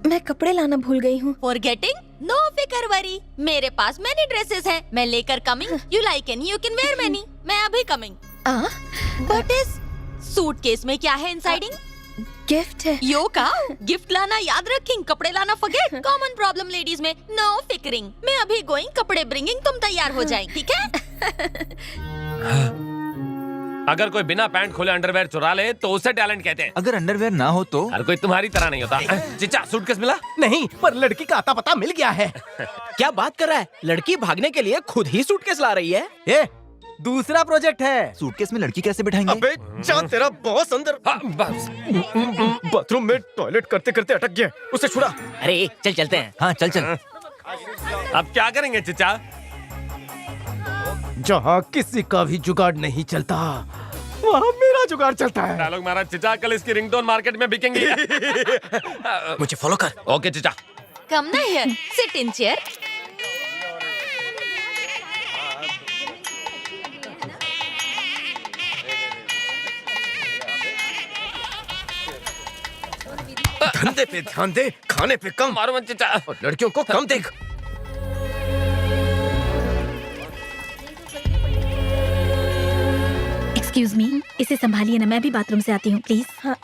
मैं कपड़े लाना भूल गई हूँ। फॉरगेटिंग? नो फिकर वरी, मेरे पास मैनी ड्रेसेस हैं, मैं लेकर coming. You like any, you can wear many. मैं अभी कमिंग। व्हाट इज सूटकेस में क्या है इनसाइडिंग? गिफ्ट है। यो का गिफ्ट लाना याद रखिंग, कपड़े लाना फॉरगेट। कॉमन प्रॉब्लम लेडीज में। नो फिकरिंग, मैं अभी गोइंग, कपड़े ब्रिंगिंग, तुम तैयार हो जाएं, ठीक है? अगर कोई बिना पैंट खोले अंडरवेयर चुरा ले तो उसे टैलेंट कहते हैं। अगर अंडरवेयर ना हो तो? हर कोई तुम्हारी तरह नहीं होता। चिचा, सूटकेस मिला? नहीं, पर लड़की का आता पता मिल गया है। क्या बात कर रहा है? लड़की भागने के लिए खुद ही सूटकेस ला रही है? ए, दूसरा प्रोजेक्ट है। सूटकेस में लड़की कैसे बिठाएंगे? अबे जा, तेरा बॉस अंदर। हाँ, बस। बाथरूम में टॉयलेट करते करते अटक गया, उसे छुड़ा। अरे चल चलते हैं। हाँ चल चल। अब क्या करेंगे चिचा? जहाँ किसी का भी जुगाड़ नहीं चलता, वहाँ मेरा जुगाड़ चलता है। डायलॉग मारा चिचा, कल इसकी रिंगटोन मार्केट में बिकेंगी। मुझे फॉलो कर। ओके चिचा। कम ना हियर, सिट इन चेयर। धंधे पे ध्यान दे, खाने पे कम। मारो मत चिचा। और लड़कियों को कम देख। एक्सक्यूज मी, इसे संभालिए ना, मैं भी बाथरूम से आती हूँ प्लीज। हाँ।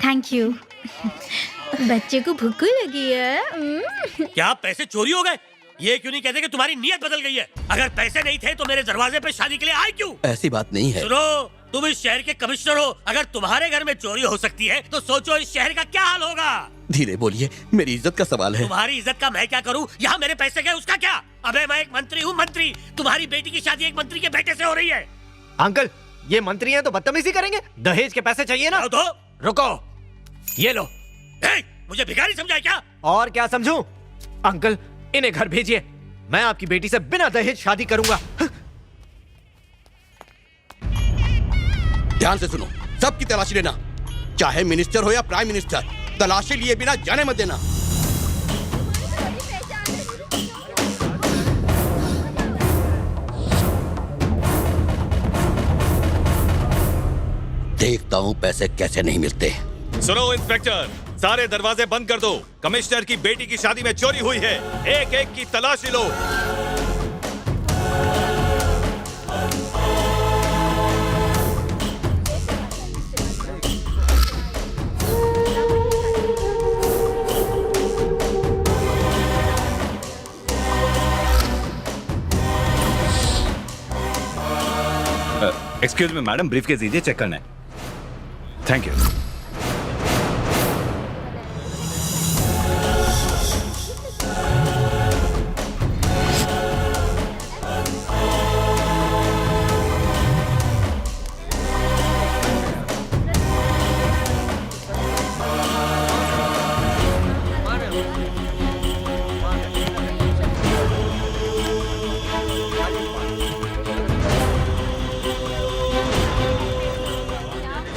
Thank you. बच्चे को भूख लगी है। क्या पैसे चोरी हो गए? ये क्यों नहीं कहते कि तुम्हारी नीयत बदल गई है? अगर पैसे नहीं थे तो मेरे दरवाजे पे शादी के लिए आए क्यों? ऐसी बात नहीं है। सुनो, तुम इस शहर के कमिश्नर हो। अगर तुम्हारे घर में चोरी हो सकती है तो सोचो इस शहर का क्या हाल होगा। धीरे बोलिए, मेरी इज्जत का सवाल है। तुम्हारी इज्जत का मैं क्या करूं? यहाँ मेरे पैसे गए, उसका क्या? अबे मैं एक मंत्री हूँ, मंत्री। तुम्हारी बेटी की शादी एक मंत्री के बेटे से हो रही है। अंकल, ये मंत्री हैं तो बदतमीजी करेंगे? दहेज के पैसे चाहिए ना? तो रुको, ये लो। मुझे भिखारी समझा है क्या? और क्या समझूं? अंकल, इन्हें घर भेजिए, मैं आपकी बेटी से बिना दहेज शादी करूंगा। ध्यान से सुनो, सबकी तलाशी लेना, चाहे मिनिस्टर हो या प्राइम मिनिस्टर, तलाशी लिए बिना जाने मत देना। देखता हूं पैसे कैसे नहीं मिलते। सुनो इंस्पेक्टर, सारे दरवाजे बंद कर दो। कमिश्नर की बेटी की शादी में चोरी हुई है, एक एक की तलाशी लो। एक्सक्यूज मी मैडम, ब्रीफकेस दीजिए, चेक करना है। Thank you.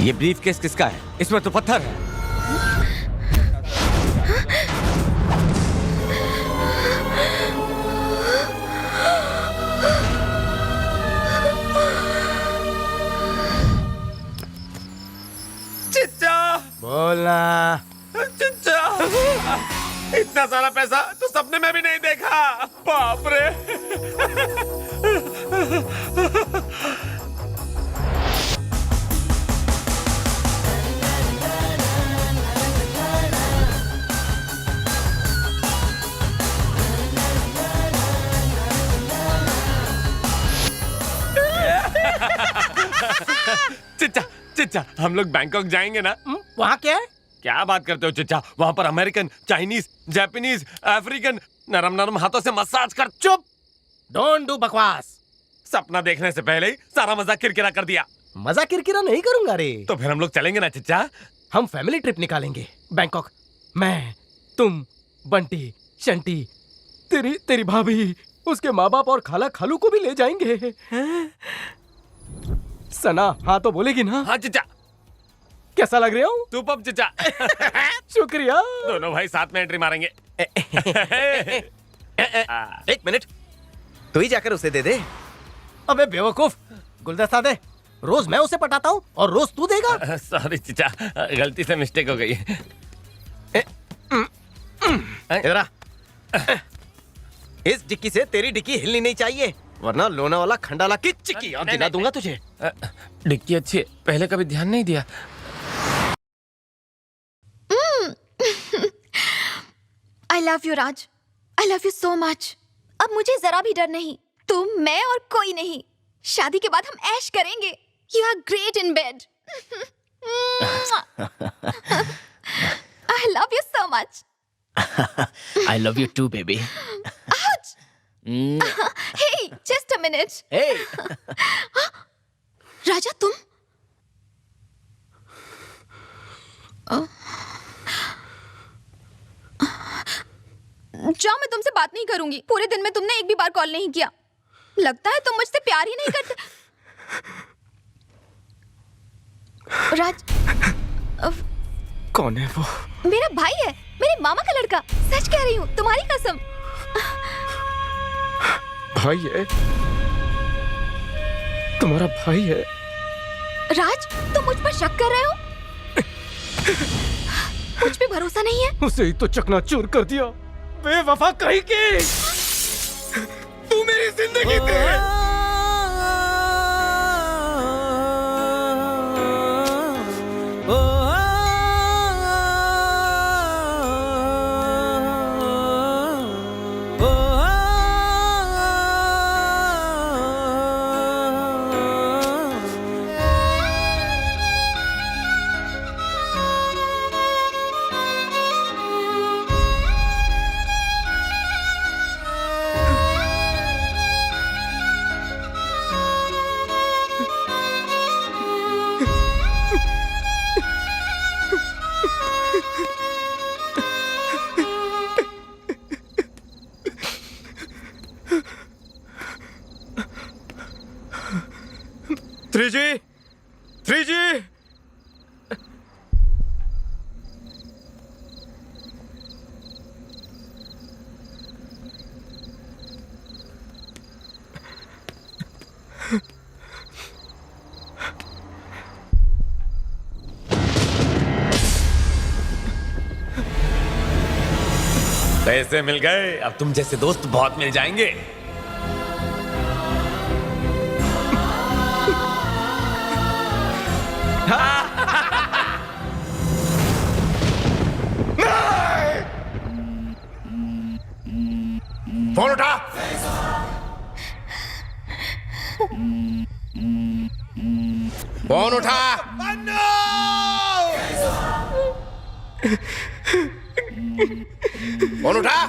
ये ब्रीफकेस किसका है? इसमें तो पत्थर है। चिच्चा, बोलना। चिच्चा, इतना सारा पैसा तो सपने में भी नहीं देखा। बाप रे। चचा हम लोग बैंकॉक जाएंगे ना? वहाँ क्या है? क्या बात करते हो चचा, वहाँ पर अमेरिकन, चाइनीज, जापानीज, अफ्रीकन नरम नरम हाथों से मसाज कर। चुप, डोंट डू बकवास। सपना देखने से पहले ही सारा मजाक किरकिरा कर दिया। मजाक किरकिरा नहीं करूंगा रे। तो फिर हम लोग चलेंगे ना चचा? हम फैमिली ट्रिप निकालेंगे बैंकॉक। मैं, तुम, बंटी, शंटी, तेरी भाभी, उसके माँ बाप और खाला खालू को भी ले जाएंगे। सना हाँ तो बोलेगी ना? हाँ चचा। कैसा लग रहा हूँ? तू पप चचा। शुक्रिया। दोनों भाई साथ में एंट्री मारेंगे। एक मिनट, तू ही जाकर उसे दे दे। अबे बेवकूफ, गुलदस्ता दे। रोज मैं उसे पटाता हूँ और रोज तू देगा। सॉरी चचा, गलती से मिस्टेक हो गई। इधर आ। इस डिक्की से तेरी डिक्की हिलनी नहीं चाहिए, वरना लोनावाला खंडाला की चिक्की याद दिला दूंगा तुझे। डिक्की अच्छी है, पहले कभी ध्यान नहीं दिया। आई love you Raj, I love you so much. अब मुझे जरा भी डर नहीं, तुम, मैं और कोई नहीं। शादी के बाद हम ऐश करेंगे। You are great in bed. I love you so much. I love you too, baby. Ouch! Hey, just a minute. Hey. राजा तुम? जाओ, मैं तुमसे बात नहीं करूंगी। पूरे दिन में तुमने एक भी बार कॉल नहीं किया। लगता है तुम मुझसे प्यार ही नहीं करते। राज, कौन है वो? मेरा भाई है, मेरे मामा का लड़का। सच कह रही हूँ, तुम्हारी कसम। भाई है? तुम्हारा भाई है? राज, तुम मुझ पर शक कर रहे हो? मुझ पे भरोसा नहीं है? उसे ही तो चकनाचूर कर दिया। बेवफा कहीं की। तू मेरी जिंदगी दे। Three G. पैसे मिल गए, अब तुम जैसे दोस्त बहुत मिल जाएंगे। फोन उठा। फोन उठा। फोन उठा।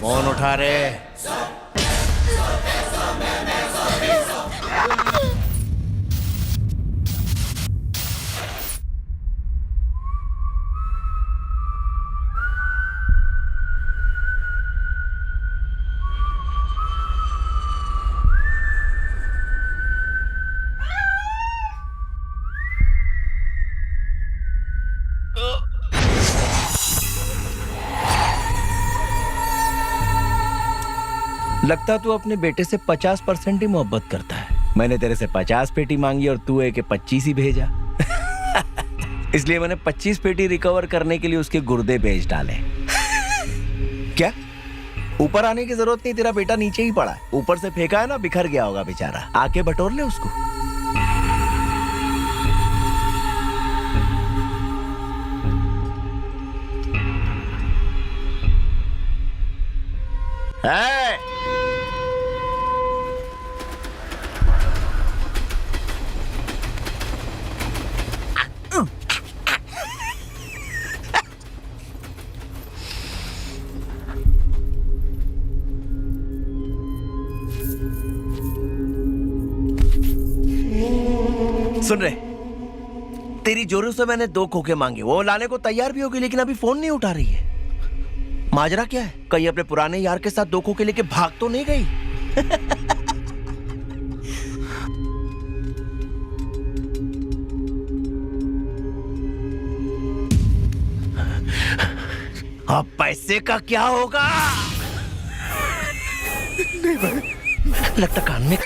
फोन उठा रे। लगता तू अपने बेटे से 50% ही मोहब्बत करता है। मैंने तेरे से 50 पेटी मांगी और तू एक 25 ही भेजा। इसलिए मैंने 25 पेटी रिकवर करने के लिए उसके गुर्दे बेच डाले। क्या? ऊपर आने की जरूरत नहीं, तेरा बेटा नीचे ही पड़ा है। ऊपर से फेंका है ना, बिखर गया होगा बेचारा। आके बटोर ले उसको। सुन रहे, तेरी जोरों से मैंने 2 खोखे मांगे, वो लाने को तैयार भी होगी लेकिन अभी फोन नहीं उठा रही है। माजरा क्या है? कहीं अपने पुराने यार के साथ 2 खोखे लेके भाग तो नहीं गई? अब पैसे का क्या होगा? नहीं भाई, लगता कान में।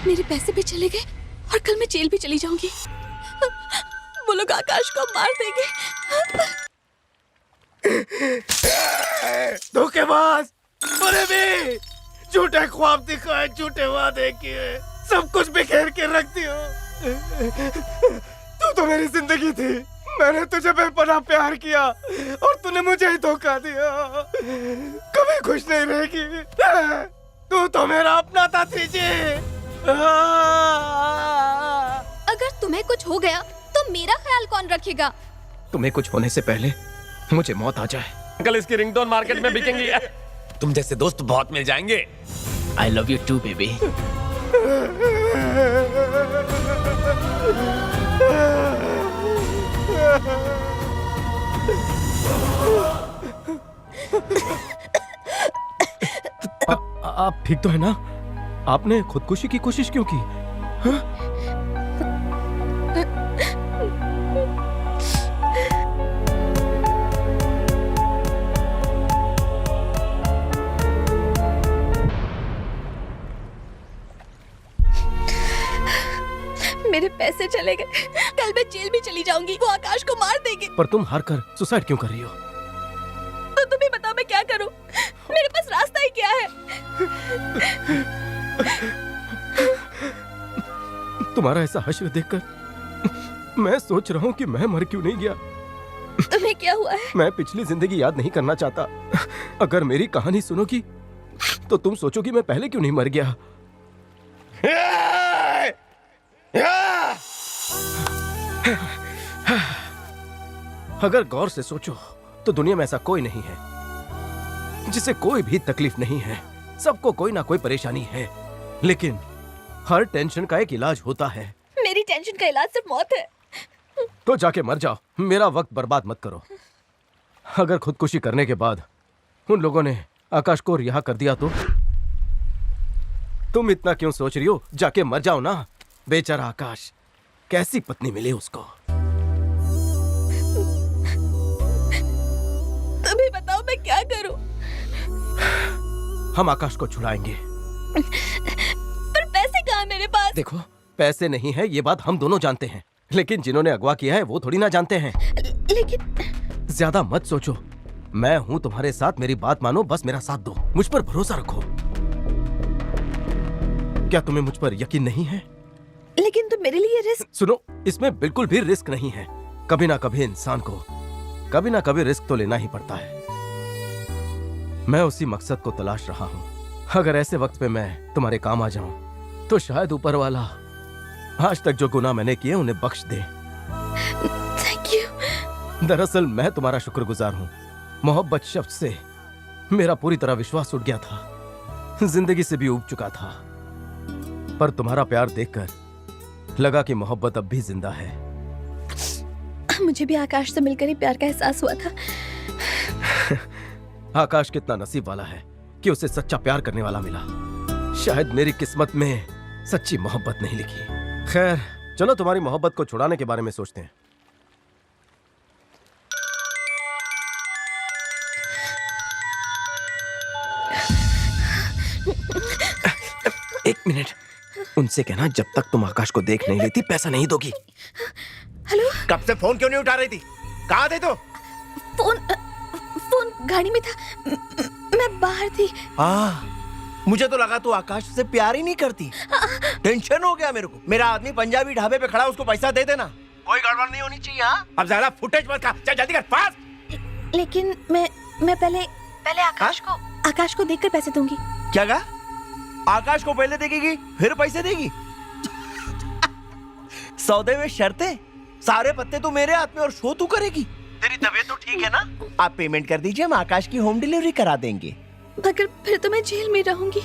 मेरे पैसे भी चले गए और कल मैं जेल भी चली जाऊंगी। वो लोग आकाश को मार देंगे। धोखेबाज, अरे भी झूठे ख्वाब दिखाए, झूठे वादे किए, सब कुछ बिखेर के रख दिया। तू तो मेरी जिंदगी थी, मैंने तुझे बेपनाह प्यार किया और तूने मुझे ही धोखा दिया। कभी खुश नहीं रहेगी। तू तो मेरा अपना था त्रिजी। अगर तुम्हें कुछ हो गया तो मेरा ख्याल कौन रखेगा? तुम्हें कुछ होने से पहले मुझे मौत आ जाए। अंकल, इसकी रिंगटोन मार्केट में बिकेंगी। तुम जैसे दोस्त बहुत मिल जाएंगे। I love you too baby. आप ठीक तो है ना? आपने खुदकुशी की कोशिश क्यों की? हाँ? मेरे पैसे चले गए, कल मैं जेल भी चली जाऊंगी। वो आकाश को मार देंगे। पर तुम हार कर सुसाइड क्यों कर रही हो? तो तुम ही बताओ मैं क्या करूं? मेरे पास रास्ता ही क्या है? तुम्हारा ऐसा हश्र देखकर मैं सोच रहा हूँ कि मैं मर क्यों नहीं गया। तुम्हें क्या हुआ है? मैं पिछली जिंदगी याद नहीं करना चाहता। अगर मेरी कहानी सुनोगी तो तुम सोचोगी मैं पहले क्यों नहीं मर गया। अगर गौर से सोचो तो दुनिया में ऐसा कोई नहीं है जिसे कोई भी तकलीफ नहीं है। सबको कोई ना कोई परेशानी है, लेकिन हर टेंशन का एक इलाज होता है। मेरी टेंशन का इलाज सिर्फ मौत है। तो जाके मर जाओ, मेरा वक्त बर्बाद मत करो। अगर खुदकुशी करने के बाद उन लोगों ने आकाश को रिहा कर दिया तो तुम इतना क्यों सोच रही हो? जाके मर जाओ ना। बेचारा आकाश, कैसी पत्नी मिली उसको। तुम्हें बताओ मैं क्या करूं? हम आकाश को छुड़ाएंगे। पर पैसे कहाँ मेरे पास? देखो, पैसे नहीं है ये बात हम दोनों जानते हैं, लेकिन जिन्होंने अगवा किया है वो थोड़ी ना जानते हैं। लेकिन ज्यादा मत सोचो, मैं हूं तुम्हारे साथ। मेरी बात मानो, बस मेरा साथ दो, मुझ पर भरोसा रखो। क्या तुम्हें मुझ पर यकीन नहीं है? लेकिन तुम मेरे लिए रिस्क। सुनो, इसमें बिल्कुल भी रिस्क नहीं है। कभी ना कभी इंसान को कभी ना कभी रिस्क तो लेना ही पड़ता है। मैं उसी मकसद को तलाश रहा हूं। अगर ऐसे वक्त पे मैं तुम्हारे काम आ जाऊं तो शायद ऊपर वाला आज तक जो गुनाह मैंने किए उन्हें बख्श दे। Thank you. दरअसल मैं तुम्हारा शुक्रगुजार हूं। मोहब्बत शब्द से मेरा पूरी तरह विश्वास उठ गया था, जिंदगी से भी ऊब चुका था। पर तुम्हारा प्यार देखकर लगा कि मोहब्बत अब भी जिंदा है। मुझे भी आकाश से मिलकर ही प्यार का एहसास हुआ था। आकाश कितना नसीब वाला है कि उसे सच्चा प्यार करने वाला मिला। शायद मेरी किस्मत में सच्ची मोहब्बत नहीं लिखी। खैर, चलो तुम्हारी मोहब्बत को छुड़ाने के बारे में सोचते हैं। एक मिनट, उनसे कहना जब तक तुम आकाश को देख नहीं लेती पैसा नहीं दोगी। हेलो, कब से फोन क्यों नहीं उठा रही थी? कहाँ थे तो? फोन गाड़ी में था, मैं बाहर थी। मुझे तो लगा तू आकाश से प्यार ही नहीं करती। टेंशन हो गया मेरे को। मेरा आदमी पंजाबी ढाबे पे खड़ा, उसको पैसा दे देना। कोई गड़बड़ नहीं होनी चाहिए। हाँ, अब ज्यादा फुटेज मत खा, चल जल्दी कर, फास्ट। लेकिन मैं पहले पहले आकाश को देखकर पैसे दूंगी। क्या कहा? आकाश को पहले देगी फिर पैसे देगी? सौदे में शर्तें? सारे पत्ते तो मेरे हाथ में और शो तू करेगी। तेरी तबीयत तो ठीक है ना? आप पेमेंट कर दीजिए, हम आकाश की होम डिलीवरी करा देंगे। मगर फिर तो मैं जेल में रहूंगी।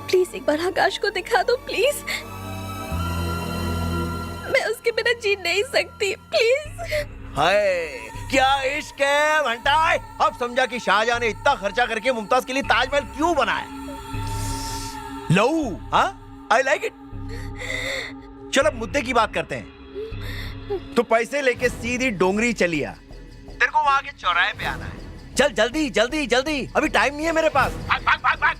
प्लीज एक बार आकाश को दिखा दो प्लीज। मैं उसके बिना जी नहीं सकती, प्लीज। हाय क्या इश्क है घंटाए। अब समझा कि शाहजहां ने इतना खर्चा करके मुमताज के लिए ताजमहल क्यों बनाया। लऊ, हाँ आई लाइक इट। चलो मुद्दे की बात करते हैं। तो पैसे लेके सीधी डोंगरी चली आ। तेरे को वहां के चौराहे पे आना है। चल जल्दी जल्दी जल्दी, अभी टाइम नहीं है मेरे पास। भाग भाग भाग भाग।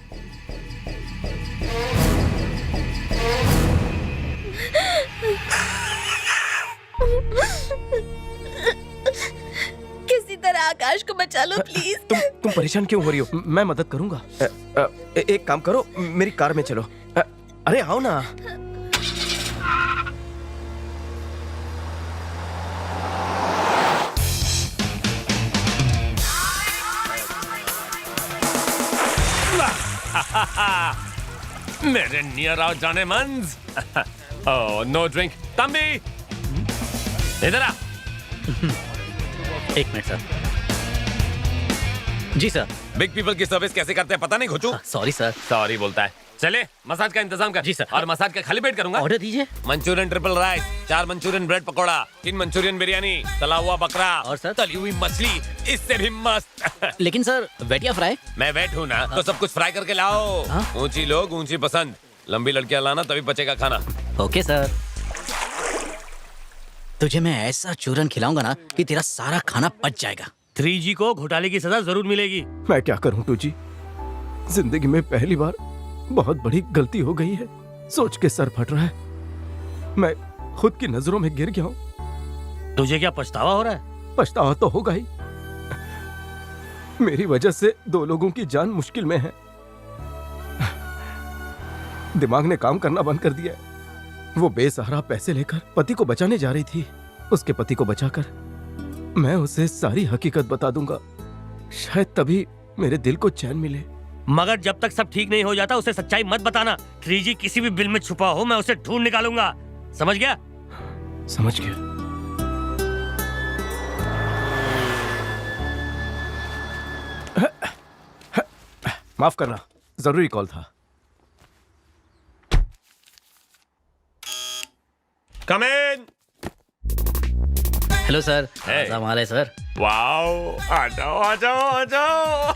किसी तरह आकाश को बचा लो प्लीज। तुम परेशान क्यों हो रही हो? मैं मदद करूंगा। एक काम करो, मेरी कार में चलो। अरे आओ ना। मेरे नियर आओ जाने मंस। Oh no drink. तंबी इधर आ। एक मिनट सर। जी सर। बिग पीपल की सर्विस कैसे करते हैं पता नहीं घुचू। Sorry sir. सॉरी बोलता है। चले मसाज का इंतजाम कर। जी सर। और मसाज का खाली पेट करूंगा। ऑर्डर दीजिए। Manchurian triple rice, 4 Manchurian bread pakora, 3 Manchurian biryani, तला हुआ बकरा और सर तली हुई मछली, इससे भी मस्त। लेकिन सर वेट या फ्राई? मैं वेट हूँ ना, तो सब कुछ फ्राई करके लाओ। ऊंची लोग ऊंची पसंद, लंबी लड़कियां लाना तभी बचेगा खाना। Okay sir. तुझे मैं ऐसा चूरन खिलाऊंगा ना कि तेरा सारा खाना पच जाएगा। 3G को घोटाले की सजा जरूर मिलेगी। मैं क्या करूं टूजी, जिंदगी में पहली बार बहुत बड़ी गलती हो गई है। सोच के सर फट रहा है। मैं खुद की नजरों में गिर गया हूं। तुझे क्या पछतावा हो रहा है? पछतावा तो होगा ही। मेरी वजह से 2 लोगों की जान मुश्किल में है। दिमाग ने काम करना बंद कर दिया है। वो बेसहारा पैसे लेकर पति को बचाने जा रही थी। उसके पति को बचाकर मैं उसे सारी हकीकत बता दूंगा। शायद तभी मेरे दिल को चैन मिले। मगर जब तक सब ठीक नहीं हो जाता उसे सच्चाई मत बताना। 3G किसी भी बिल में छुपा हो, मैं उसे ढूंढ निकालूंगा। समझ गया? समझ गया। माफ करना, जरूरी कॉल था। Come in. Hello sir. हमारे सर। वाओ, आ जाओ आ जाओ आ जाओ।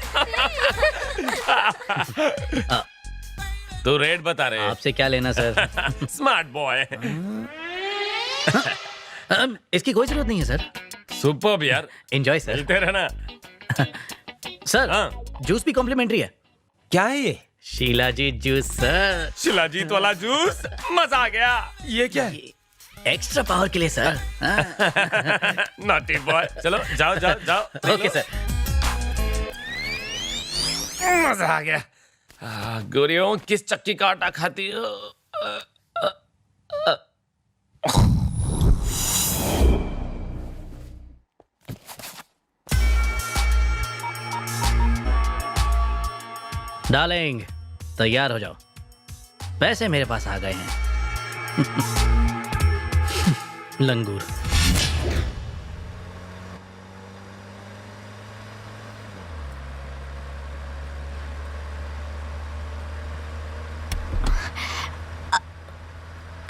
तू रेट बता रहे। आपसे क्या लेना सर? Smart boy. इसकी कोई जरूरत नहीं है सर। सुपर्ब यार। Enjoy sir. मिलते रहना। सर जूस भी कॉम्प्लीमेंट्री है। क्या है ये? Shilajit juice sir. शिलाजीत वाला जूस, मजा आ गया। ये क्या है? एक्स्ट्रा पावर के लिए सर। Naughty boy. चलो जाओ जाओ जाओ। Okay sir. मजा आ गया। गोरियों किस चक्की का आटा खाती हो? डार्लिंग तैयार हो जाओ, पैसे मेरे पास आ गए हैं। लंगूर।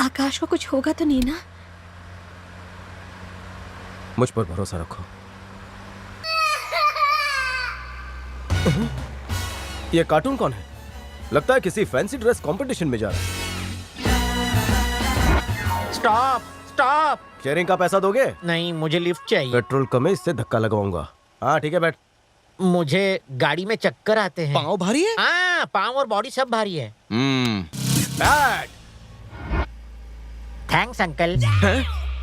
आकाश को कुछ होगा तो नहीं ना? मुझ पर भरोसा रखो। ये कार्टून कौन है? लगता है किसी फैंसी ड्रेस कंपटीशन में जा रहा है। Stop stop. शेयरिंग का पैसा दोगे? नहीं, मुझे लिफ्ट चाहिए। पेट्रोल कम है, इससे धक्का लगाऊंगा। हाँ ठीक है, बैठ। मुझे गाड़ी में चक्कर आते हैं। पाँव भारी है? हाँ, पाँव और बॉडी सब भारी है। बैठ। Thanks uncle.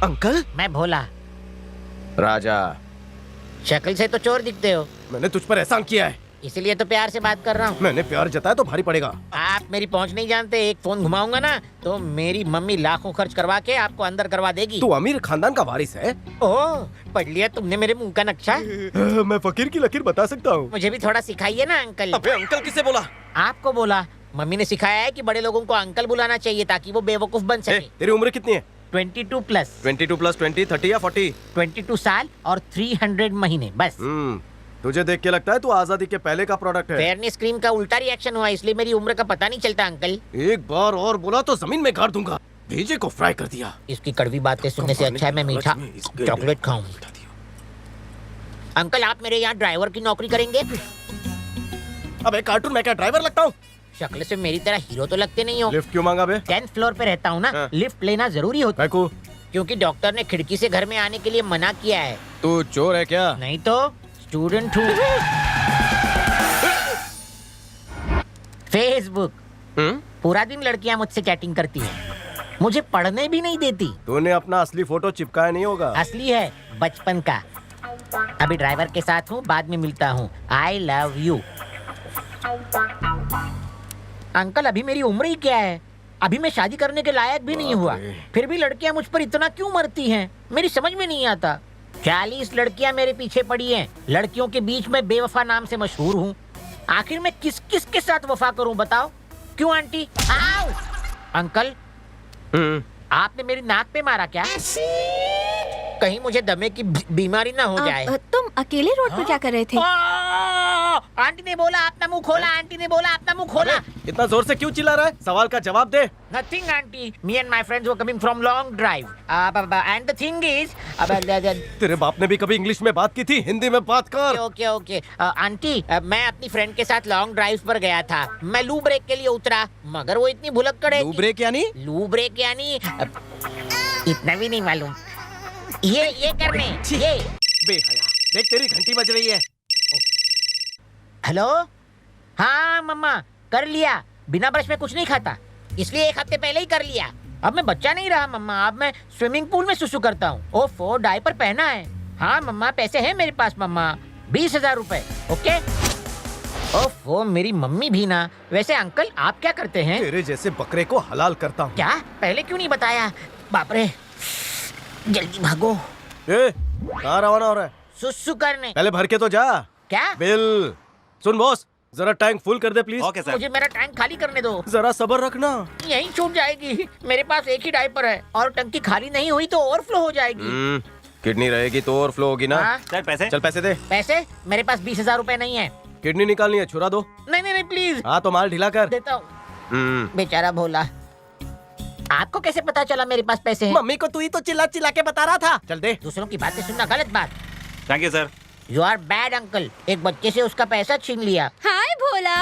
अंकल? मैं भोला। राजा। शक्ल से तो चोर दिखते हो। मैंने तुझ पर एहसान किया है। इसीलिए तो प्यार से बात कर रहा हूँ। मैंने प्यार जताया तो भारी पड़ेगा। आप मेरी पहुँच नहीं जानते, एक फोन घुमाऊंगा ना तो मेरी मम्मी लाखों खर्च करवा के आपको अंदर करवा देगी। तू अमीर खानदान का वारिस है। ओह, पढ़ लिया तुमने मेरे मुंह का नक्शा। मैं फकीर की लकीर बता सकता हूँ। मुझे भी थोड़ा सिखाइए ना अंकल। अबे अंकल किसे बोला? आपको बोला। मम्मी ने सिखाया है कि बड़े लोगों को अंकल बुलाना चाहिए ताकि वो बेवकूफ बन सके। तेरी उम्र कितनी है? 22 प्लस। 22 प्लस 20, 30 या 40? 22 साल और 300 महीने बस। तुझे देख के लगता है तू आजादी के पहले का प्रोडक्ट है। फेयरनेस क्रीम का उल्टा रिएक्शन हुआ, इसलिए मेरी उम्र का पता नहीं चलता अंकल। एक बार और बोला तो जमीन में गाड़ दूंगा। भेजे को फ्राई कर दिया। इसकी कड़वी बातें सुनने से अच्छा है मैं मीठा चॉकलेट खाऊं। अंकल आप मेरे यहाँ ड्राइवर की नौकरी करेंगे? अबे कार्टून में क्या ड्राइवर लगता हूँ? शक्ल से मेरी तरह हीरो तो लगते नहीं हो। लिफ्ट क्यों मांगा बे? 10th फ्लोर पे रहता हूँ ना, लिफ्ट लेना जरूरी होता है। क्योंकि डॉक्टर ने खिड़की से घर में आने के लिए मना किया है। तू चोर है क्या? नहीं तो स्टूडेंट हूँ। फेसबुक पूरा दिन लड़कियां मुझसे चैटिंग करती हैं। मुझे पढ़ने भी नहीं देती। तूने अपना असली फोटो चिपकाया नहीं होगा। असली है, बचपन का। अभी ड्राइवर के साथ हूँ, बाद में मिलता हूँ। आई लव यू। अंकल अभी मेरी उम्र ही क्या है? अभी मैं शादी करने के लायक भी नहीं हुआ, फिर भी लड़कियां मुझ पर इतना क्यों मरती हैं? मेरी समझ में नहीं आता। 40 लड़कियां मेरे पीछे पड़ी हैं। लड़कियों के बीच में बेवफा नाम से मशहूर हूँ। आखिर मैं किस किस के साथ वफा करूँ बताओ? क्यों आंटी? आओ! अंकल आपने मेरी नाक पे मारा क्या? कहीं मुझे दमे की बीमारी ना हो जाए। तुम अकेले रोड पर क्या कर रहे थे? आंटी ने बोला अपना मुंह खोला। आंटी ने बोला अपना मुंह खोला। इतना जोर से क्यों चिल्ला रहा है? सवाल का जवाब दे। Nothing, auntie. Me and my friends were coming from long drive. And the thing is, तेरे बाप ने भी कभी इंग्लिश में बात की थी? हिंदी में बात कर। ओके। आंटी मैं अपनी फ्रेंड के साथ लॉन्ग ड्राइव पर गया था। मैं लू ब्रेक के लिए उतरा, मगर वो इतनी भुलक्कड़ है। लू ब्रेक यानी? लू ब्रेक यानी इतना भी नहीं मालूम। ये करने ये बेहया, देख तेरी घंटी बज रही है। हेलो, हाँ मम्मा कर लिया। बिना ब्रश में कुछ नहीं खाता, इसलिए 1 हफ्ते पहले ही कर लिया। अब मैं बच्चा नहीं रहा मम्मा, अब मैं स्विमिंग पूल में सुसु करता हूँ। ओफो, डायपर पहना है। हाँ मम्मा, पैसे हैं मेरे पास मम्मा, 20,000 रुपए। ओके। ओफो, मेरी मम्मी भी ना। वैसे अंकल आप क्या करते हैं? तेरे जैसे बकरे को हलाल करता हूँ। क्या? पहले क्यों नहीं बताया? बाप रे, जल्दी भागो। कहाँ रवाना हो रहा है? सुसु करने। पहले भर के तो जा। क्या? बिल। सुन बॉस, जरा टैंक फुल कर दे प्लीज। Okay sir. मुझे मेरा टैंक खाली करने दो। जरा सब्र रखना। यहीं छूट जाएगी। मेरे पास एक ही डायपर है और टंकी खाली नहीं हुई तो ओवरफ्लो हो जाएगी। किडनी रहेगी तो ओवरफ्लो होगी ना। सर पैसे? चल पैसे दे। पैसे? मेरे पास 20,000 रुपए नहीं है। किडनी निकालनी है, छुरा दो। नहीं प्लीज। हाँ तो माल ढीला कर। देता हूँ। बेचारा भोला। आपको कैसे पता चला मेरे पास पैसे हैं? मम्मी को तू ही तो चिल्ला चिल्ला के बता रहा था। चल दे। दूसरों की बातें सुनना गलत बात। Thank you sir. You are bad uncle. एक बच्चे से उसका पैसा छीन लिया। हाय भोला।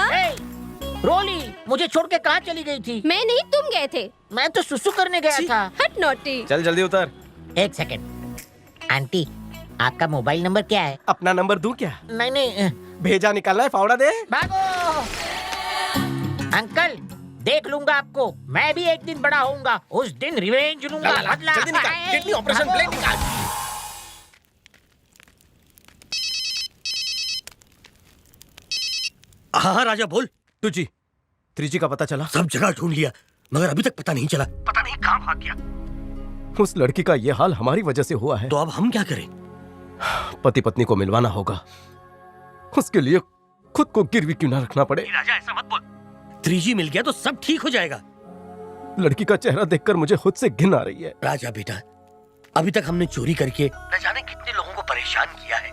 रोली, मुझे छोड़ के कहाँ चली गई थी? मैं नहीं, तुम गए थे। मैं तो सुसु करने गया था। हट नोटी। चल जल्दी उतर। 1 सेकंड। आंटी आपका मोबाइल नंबर क्या है? अपना नंबर दूं क्या? नहीं। भेजा निकालना है, फावड़ा दे। भागो। अंकल देख लूंगा आपको। मैं भी एक दिन बड़ा होऊंगा, उस दिन रिवेंज लूंगा। जल्दी निकाल। किडनी ऑपरेशन प्लेन निकाल। हाँ राजा बोल। 2G 3G का पता चला? सब जगह ढूंढ लिया मगर अभी तक पता नहीं चला। पता नहीं कहाँ भाग गया। उस लड़की का ये हाल हमारी वजह से हुआ है। तो अब हम क्या करें? पति पत्नी को मिलवाना होगा। उसके लिए खुद को गिरवी क्यों ना रखना पड़े। राजा ऐसा मत बोल। 3G मिल गया तो सब ठीक हो जाएगा। लड़की का चेहरा देखकर मुझे खुद से घिन आ रही है। राजा बेटा, अभी तक हमने चोरी करके न जाने कितने लोगों को परेशान किया है,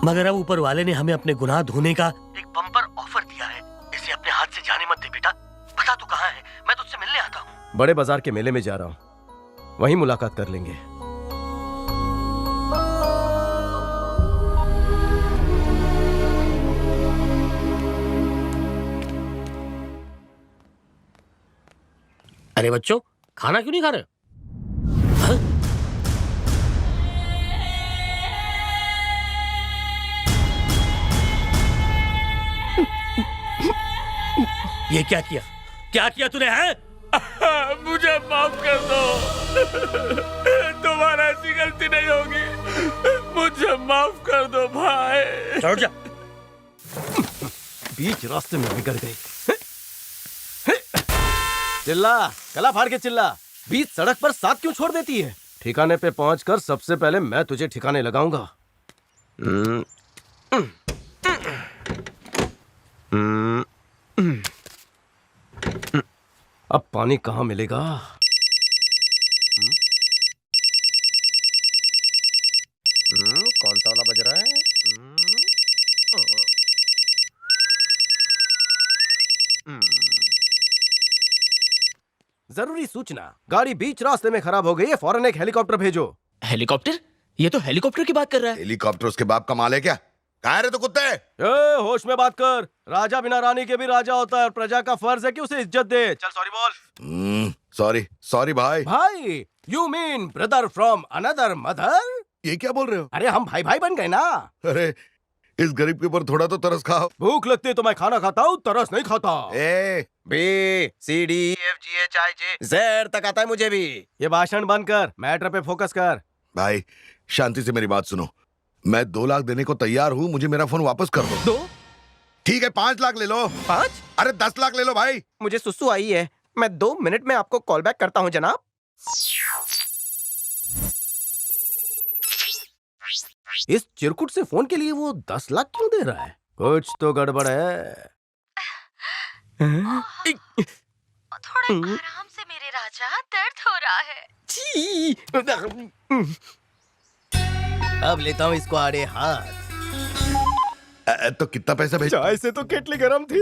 मगर अब ऊपर वाले ने हमें अपने गुनाह धोने का एक बम्पर ऑफर दिया है। इसे अपने हाथ से जाने मत दे बेटा। बता तू कहाँ है, मैं तुझसे मिलने आता हूँ। बड़े बाजार के मेले में जा रहा हूँ, वहीं मुलाकात कर लेंगे। अरे बच्चों, खाना क्यों नहीं खा रहे? ये क्या किया? क्या किया तूने? है मुझे माफ कर दो। दोबारा ऐसी गलती नहीं होगी। मुझे माफ कर दो भाई। छोड़ जा। बीच रास्ते में बिगड़ गई। चिल्ला, गला फाड़ के चिल्ला। बीच सड़क पर साथ क्यों छोड़ देती है? ठिकाने पे पहुंचकर सबसे पहले मैं तुझे ठिकाने लगाऊंगा। अब पानी कहाँ मिलेगा? कौन सा वाला बज रहा है? जरूरी सूचना, गाड़ी बीच रास्ते में खराब हो गई है, फौरन एक हेलीकॉप्टर भेजो। हेलीकॉप्टर? ये तो हेलीकॉप्टर की बात कर रहा है। हेलीकॉप्टर उसके बाप का माल है क्या? कहाँ रे तो कुत्ते? होश में बात कर। राजा बिना रानी के भी राजा होता है और प्रजा का फर्ज है कि उसे इज्जत दे। चल सॉरी बोल। सॉरी सॉरी भाई। भाई you mean brother from another mother? ये क्या बोल रहे हो? अरे हम भाई भाई बन गए ना। अरे इस गरीब के ऊपर थोड़ा तो तरस खाओ। भूख लगती है तो मैं खाना खाता हूँ, तरस नहीं खाता। A B C D F G H I J Z तक आता है मुझे भी। ये भाषण बंद कर, मैटर पे फोकस कर। भाई शांति से मेरी बात सुनो। मैं 2 लाख देने को तैयार हूँ, मुझे मेरा फोन वापस कर दो। 2? ठीक है 5 लाख ले लो। 5? अरे 10 लाख ले लो भाई। मुझे सुसु आई है, मैं 2 मिनट में आपको कॉल बैक करता हूँ जनाब। इस चिरकुट से फोन के लिए वो 10 लाख क्यों दे रहा है? कुछ तो गड़बड़ है। थोड़ा आराम से मेरे राजा, दर्द हो रहा है। अब लेता हूँ इसको आड़े हाथ। तो कितना पैसा भेज? चाय से तो केटली गरम थी।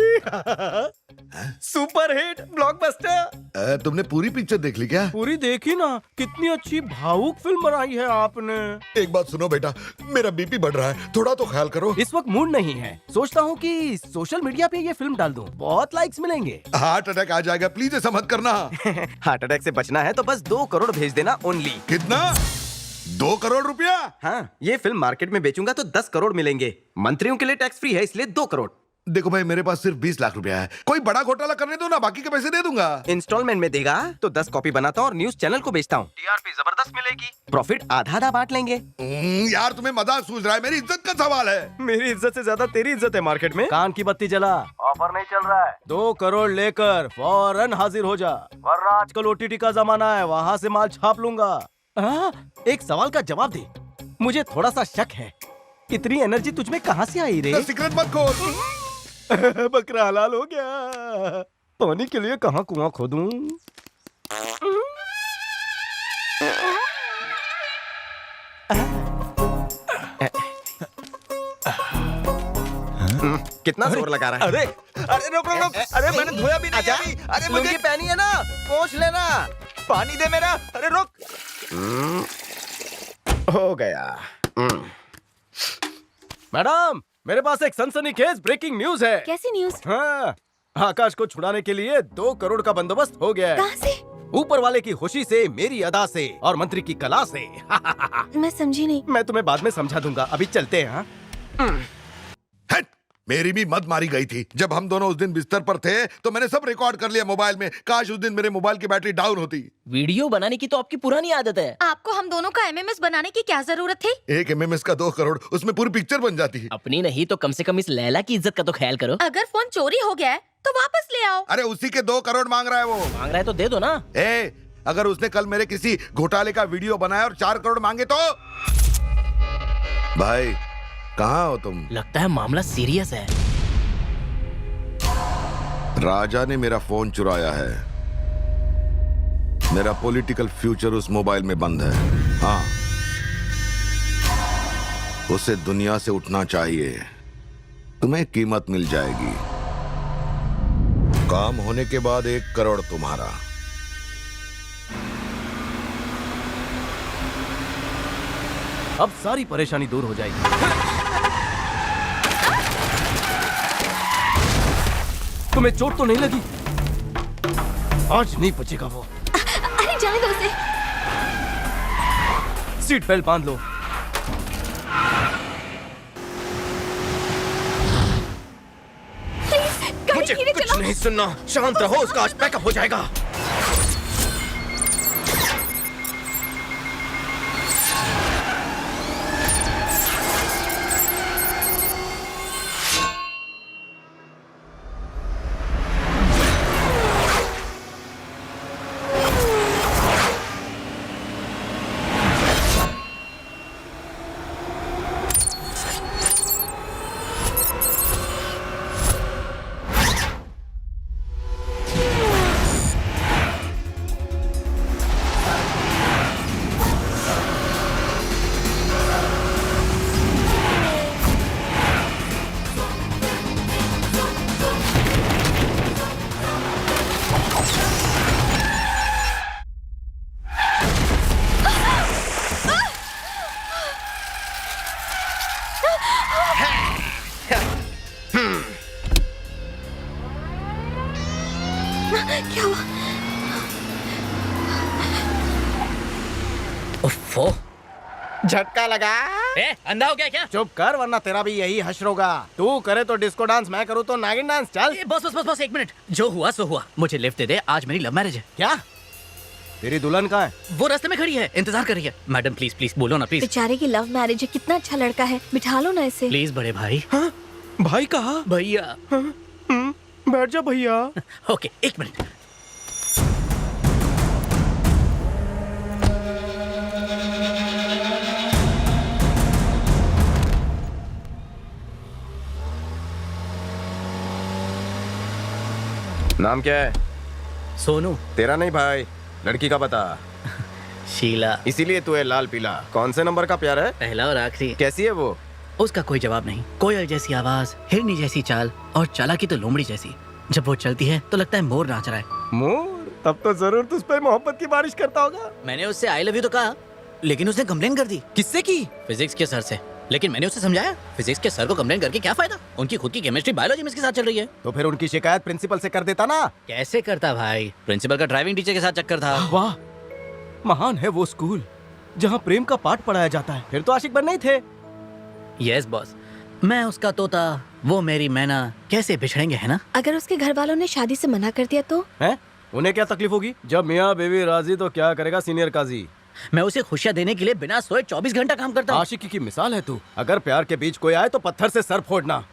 Super hit blockbuster. तुमने पूरी पिक्चर देख ली क्या? पूरी देखी ना, कितनी अच्छी भावुक फिल्म बनाई है आपने। एक बात सुनो बेटा, मेरा बीपी बढ़ रहा है, थोड़ा तो ख्याल करो। इस वक्त मूड नहीं है, सोचता हूँ कि सोशल मीडिया पे ये फिल्म डाल दूं, बहुत लाइक्स मिलेंगे। हार्ट अटैक आ जाएगा, प्लीज ऐसा मत करना। हार्ट अटैक से बचना है तो बस 2 करोड़ भेज देना ओनली। कितना? 2 करोड़ रुपया? हाँ, ये फिल्म मार्केट में बेचूंगा तो 10 करोड़ मिलेंगे। मंत्रियों के लिए टैक्स फ्री है, इसलिए 2 करोड़। देखो भाई, मेरे पास सिर्फ 20 लाख रुपया है, कोई बड़ा घोटाला करने दो ना, बाकी के पैसे दे दूंगा। इंस्टॉलमेंट में देगा तो 10 कॉपी बनाता हूँ और न्यूज चैनल को बेचता हूँ। टीआरपी जबरदस्त मिलेगी, प्रॉफिट आधा बांट लेंगे। यार तुम्हें मजाक सूझ रहा है, मेरी इज्जत का सवाल है। मेरी इज्जत से ज्यादा तेरी इज्जत है मार्केट में। कान की बत्ती जला, ऑफर नहीं चल रहा है। 2 करोड़ लेकर फौरन हाजिर हो जा, वरना आजकल ओटीटी का जमाना है, वहाँ से माल छाप लूंगा। एक सवाल का जवाब दे, मुझे थोड़ा सा शक है, इतनी एनर्जी तुझ में कहाँ से आई रे? सीक्रेट मत खोल। बकरा हलाल हो गया। पानी के लिए कहाँ कुआं खोदूं? कितना जोर लगा रहा है? अरे अरे रुक रुक रुक, अरे मैंने धोया भी नहीं अभी। अरे मुझे पहनी है ना, पोंछ लेना। पानी दे मेरा। अरे रुक। हो गया। मैडम, मेरे पास एक सनसनीखेज ब्रेकिंग न्यूज है। कैसी न्यूज? हाँ, आकाश को छुड़ाने के लिए 2 करोड़ का बंदोबस्त हो गया है। कहाँ से? ऊपर वाले की खुशी से, मेरी अदा से और मंत्री की कला से। मैं समझी नहीं। मैं तुम्हें बाद में समझा दूंगा, अभी चलते हैं। हट, मेरी भी मत मारी गई थी। जब हम दोनों उस दिन बिस्तर पर थे तो मैंने सब रिकॉर्ड कर लिया मोबाइल में। काश उस दिन मेरे मोबाइल की बैटरी डाउन होती। वीडियो बनाने की तो आपकी पुरानी आदत है। आपको हम दोनों का एमएमएस बनाने की क्या जरूरत थी? एक एमएमएस का 2 करोड़, उसमें पूरी पिक्चर बन जाती। अपनी नहीं तो कम से कम इस लैला की इज्जत का तो ख्याल करो। अगर फोन चोरी हो गया है तो वापस ले आओ। अरे उसी के 2 करोड़ मांग रहा है वो। मांग रहा है तो दे दो ना। अगर उसने कल मेरे किसी घोटाले का वीडियो बनाया और 4 करोड़ मांगे तो? भाई कहाँ हो तुम? लगता है मामला सीरियस है। राजा ने मेरा फोन चुराया है। मेरा पॉलिटिकल फ्यूचर उस मोबाइल में बंद है। हाँ, उसे दुनिया से उठना चाहिए, तुम्हें कीमत मिल जाएगी। काम होने के बाद 1 करोड़ तुम्हारा। अब सारी परेशानी दूर हो जाएगी। तुम्हें चोट तो नहीं लगी? आज नहीं बचेगा वो। अरे जाने दो उसे। सीट बेल्ट बांध लो। मुझे कुछ नहीं सुनना, शांत रहो, उसका आज पैकअप हो जाएगा। झटका लगा। अंधा हो गया क्या? चुप कर वरना तेरा भी यही हश्र होगा। तू करे तो डिस्को डांस, मैं करूँ तो नागिन डांस। चल बस बस बस बस 1 मिनट, जो हुआ सो हुआ। मुझे लिफ्ट दे दे, आज मेरी लव मैरिज है। क्या? तेरी दुल्हन कहाँ है? वो रास्ते में खड़ी है, इंतजार कर रही है। मैडम प्लीज प्लीज बोलो ना प्लीज। बेचारे की लव मैरिज है, कितना अच्छा लड़का है, बिठा लो ना इसे। प्लीज बड़े भाई। भाई कहा? भैया। बैठ जा भैया। Okay 1 minute. नाम क्या है? सोनू। तेरा नहीं भाई, लड़की का बता। शीला। इसीलिए तू है लाल पीला। कौन से नंबर का प्यार है? पहला और आखिरी। कैसी है वो? उसका कोई जवाब नहीं। कोयल जैसी आवाज, हिरनी जैसी चाल और चालाकी तो लोमड़ी जैसी। जब वो चलती है तो लगता है मोर नाच रहा है। मोर? तब तो जरूर तुझ पे मोहब्बत की बारिश करता होगा। मैंने उससे आई लव यू तो कहा, लेकिन उसने कंप्लेन कर दी। किससे की? फिजिक्स के सर से। लेकिन मैंने उसे समझाया, फिजिक्स के सर को कंप्लेन करके क्या फायदा, उनकी खुद की केमिस्ट्री बायोलॉजी में इसके साथ चल रही है। तो फिर उनकी शिकायत प्रिंसिपल से कर देता ना। कैसे करता भाई, प्रिंसिपल का ड्राइविंग टीचर के साथ चक्कर था। वाह, महान है वो स्कूल जहाँ प्रेम का पाठ पढ़ाया जाता है। फिर तो आशिक बनने ही थे। यस बॉस, मैं उसका तोता, वो मेरी मैना, कैसे बिछड़ेंगे है ना। अगर उसके घर वालों ने शादी से मना कर दिया तो? हैं? उन्हें क्या तकलीफ होगी? जब मियाँ बेबी राजी तो क्या करेगा सीनियर काजी। मैं उसे खुशियाँ देने के लिए बिना सोए 24 घंटा काम करता हूँ। आशिकी की मिसाल है तू। अगर प्यार के बीच कोई आए तो पत्थर से सर फोड़ना।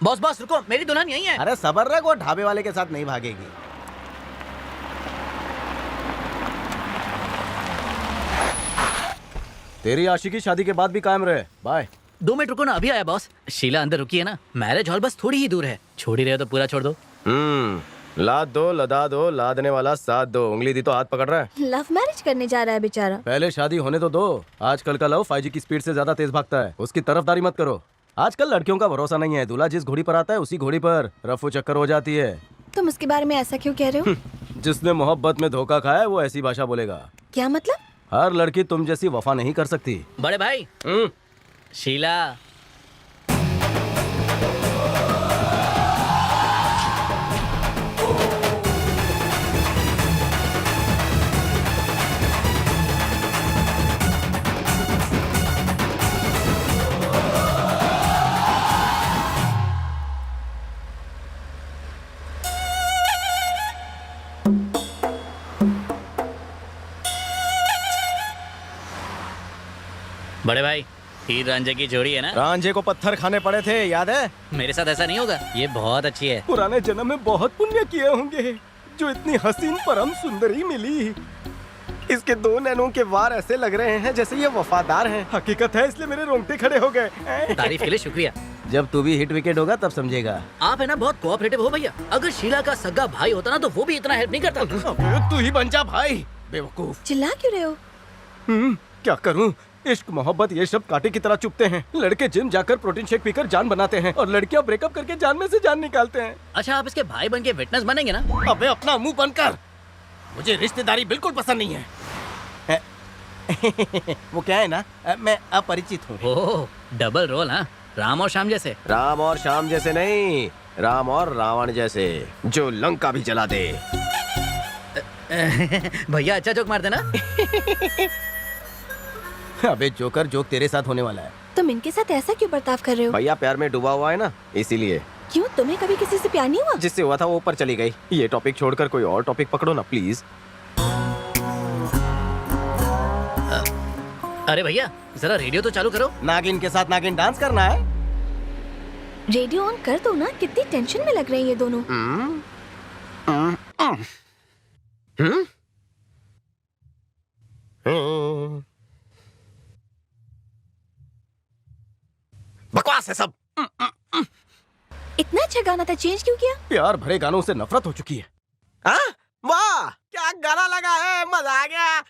बॉस बॉस रुको, मेरी दुल्हन यही है। अरे सबर रख, वो ढाबे वाले के साथ नहीं भागेगी। तेरी आशिकी शादी के बाद भी कायम रहे। बाय। 2 मिनट रुको ना, अभी आया बॉस। शीला अंदर रुकी है ना, मैरिज हॉल बस थोड़ी ही दूर है। छोड़ ही रहे हो तो पूरा छोड़ दो। लाद दो, लदा दो, लादने वाला साथ दो। उंगली दी तो हाथ पकड़ रहा है। लव मैरिज करने जा रहा है बेचारा। पहले शादी होने तो दो। आजकल का लव 5G की स्पीड से ज्यादा तेज भागता है, उसकी तरफदारी मत करो। आजकल लड़कियों का भरोसा नहीं है। दूल्हा जिस घोड़ी पर आता है उसी घोड़ी पर रफू चक्कर हो जाती है। तुम उसके बारे में ऐसा क्यों कह रहे हो? जिसने मोहब्बत में धोखा खाया है वो ऐसी भाषा बोलेगा। क्या मतलब? हर लड़की तुम जैसी वफा नहीं कर सकती। बड़े भाई। शीला। बड़े भाई, हीर रांझे की जोड़ी है ना। रांझे को पत्थर खाने पड़े थे, याद है? मेरे साथ ऐसा नहीं होगा, ये बहुत अच्छी है। पुराने जन्म में बहुत पुण्य किए होंगे जो इतनी हसीन परम सुंदरी मिली। इसके 2 नैनों के वार ऐसे लग रहे हैं जैसे ये वफादार हैं। हकीकत है, इसलिए मेरे रोंगटे खड़े हो गए। तारीफ के लिए शुक्रिया। जब तू भी हिट विकेट होगा तब समझेगा। आप है ना बहुत कोऑपरेटिव हो भैया। अगर शीला का सगा भाई होता ना तो वो भी इतना हेल्प नहीं करता। तू ही बन जा भाई, बेवकूफ। चिल्ला क्यों रहे हो? क्या करूं? इश्क मोहब्बत ये शब्द कांटे की तरह चुभते हैं। लड़के जिम जाकर प्रोटीन शेक पीकर जान बनाते हैं और लड़कियां ब्रेकअप करके जान में से जान निकालते हैं। अच्छा, आप इसके भाई बन के विटनेस बनेंगे ना? अबे अपना मुंह बंद कर, मुझे रिश्तेदारी बिल्कुल पसंद नहीं है। वो क्या है ना, मैं अपरिचित हूँ। ओह, डबल रोल हाँ, राम और श्याम जैसे। राम और श्याम जैसे नहीं, राम और रावण जैसे, जो लंका भी जला दे। भैया अच्छा जोक मारते ना। अबे जोकर, जोक तेरे साथ होने वाला है। तुम इनके साथ ऐसा क्यों बर्ताव कर रहे हो? भैया प्यार में डूबा हुआ है ना, इसीलिए। क्यों, तुम्हें कभी किसी से प्यार नहीं हुआ? जिससे हुआ था वो ऊपर चली गई। ये टॉपिक छोड़कर कोई और टॉपिक पकड़ो ना प्लीज। अरे भैया जरा रेडियो तो चालू करो। नागिन के साथ नागिन डांस करना है। रेडियो ऑन कर दो ना, कितनी टेंशन में लग रहे हैं ये दोनों। बकवास है सब। इतना अच्छा गाना था, चेंज क्यों किया? प्यार भरे गानों से नफरत हो चुकी है। वाह, क्या गाना लगा है, मजा आ गया।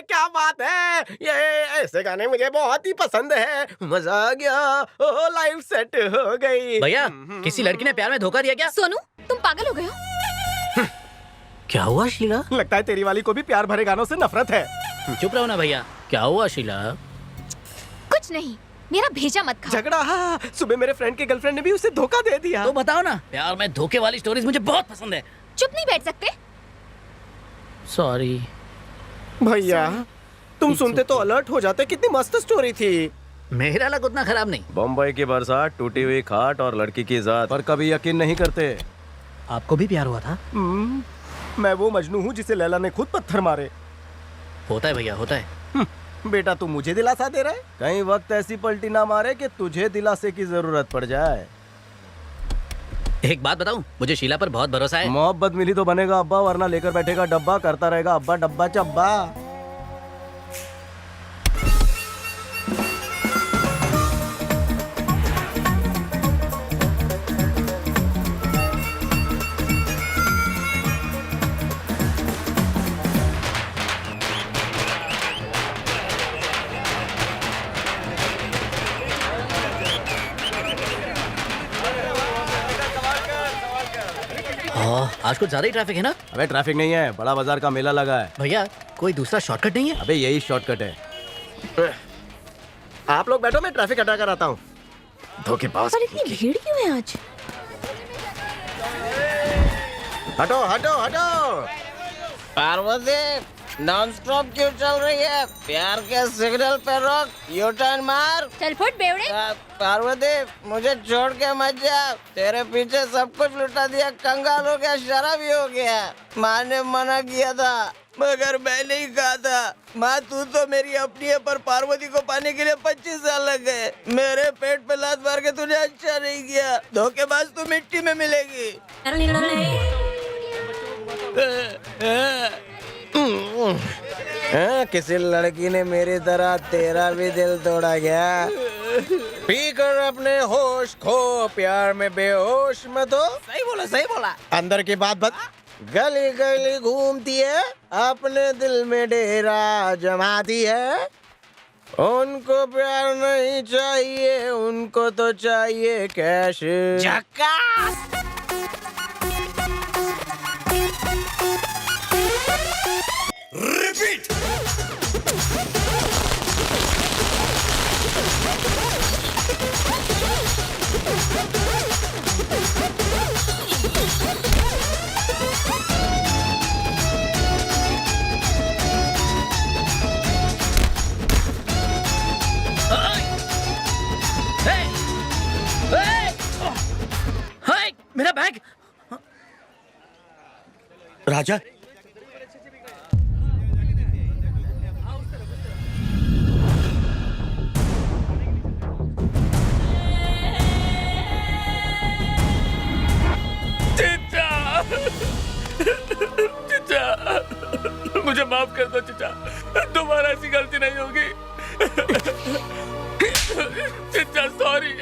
क्या बात है, ये ऐसे गाने मुझे बहुत ही पसंद है। मजा आ गया, ओ लाइफ सेट हो गई। भैया किसी लड़की ने प्यार में धोखा दिया क्या? सोनू तुम पागल हो गए हो? क्या हुआ शीला? लगता है तेरी वाली को भी प्यार भरे गानों से नफरत है। चुप रहो ना भैया। क्या हुआ शीला? कुछ नहीं, मेरा भेजा मत खा। झगड़ा? हाँ, सुबह मेरे फ्रेंड के गर्लफ्रेंड ने भी उसे धोखा दे दिया। तो बताओ ना, प्यार में धोखे वाली स्टोरीज मुझे बहुत पसंद है। चुप नहीं बैठ सकते? सॉरी भैया, तुम सुनते तो अलर्ट हो जाते। कितनी मस्त स्टोरी थी। मेरा लग उतना खराब नहीं। बम्बई की बरसात, टूटी हुई खाट और लड़की की जात पर कभी यकीन नहीं करते। आपको भी प्यार हुआ था? मैं वो मजनू हूँ जिसे लैला ने खुद पत्थर मारे। होता है भैया, होता है। बेटा तू मुझे दिलासा दे रहा है? कहीं वक्त ऐसी पलटी ना मारे कि तुझे दिलासे की जरूरत पड़ जाए। एक बात बताऊं, मुझे शीला पर बहुत भरोसा है। मोहब्बत मिली तो बनेगा अब्बा, वरना लेकर बैठेगा डब्बा, करता रहेगा अब्बा डब्बा चब्बा। आज कुछ ज्यादा ही ट्रैफिक है ना? अबे ट्रैफिक नहीं है, बड़ा बाजार का मेला लगा है। भैया कोई दूसरा शॉर्टकट नहीं है? अबे यही शॉर्टकट है। आप लोग बैठो, मैं ट्रैफिक हटा कर आता हूँ। धोखेबाज। पर इतनी भीड़ क्यों है आज? हटो हटो हटो। पार्वती नॉन स्टॉप क्यों चल रही है? प्यार के सिग्नल पे रोक, यू टर्न मार। चल फुट बेवड़े। पार्वती मुझे छोड़ के मत जा। तेरे पीछे सब कुछ लुटा दिया, कंगाल हो गया, शराबी हो गया। माँ ने मना किया था मगर मैं नहीं कहा था। माँ तू तो मेरी अपनी है, पर पार्वती को पाने के लिए 25 साल लग गए। मेरे पेट पे लात मार के तूने अच्छा नहीं किया। धोखेबाज तू मिट्टी में मिलेगी। किसी लड़की ने मेरी तरह तेरा भी दिल तोड़ा गया। पी कर अपने होश खो, प्यार में बेहोश मत हो। सही बोला, सही बोला। अंदर की बात बता। गली गली घूमती है, अपने दिल में डेरा जमाती है। उनको प्यार नहीं चाहिए, उनको तो चाहिए कैश। झक्कास। रिपीट। मेरा बैग। राजा चिचा मुझे माफ कर दो चिचा, दोबारा ऐसी गलती नहीं होगी। चिचा सॉरी।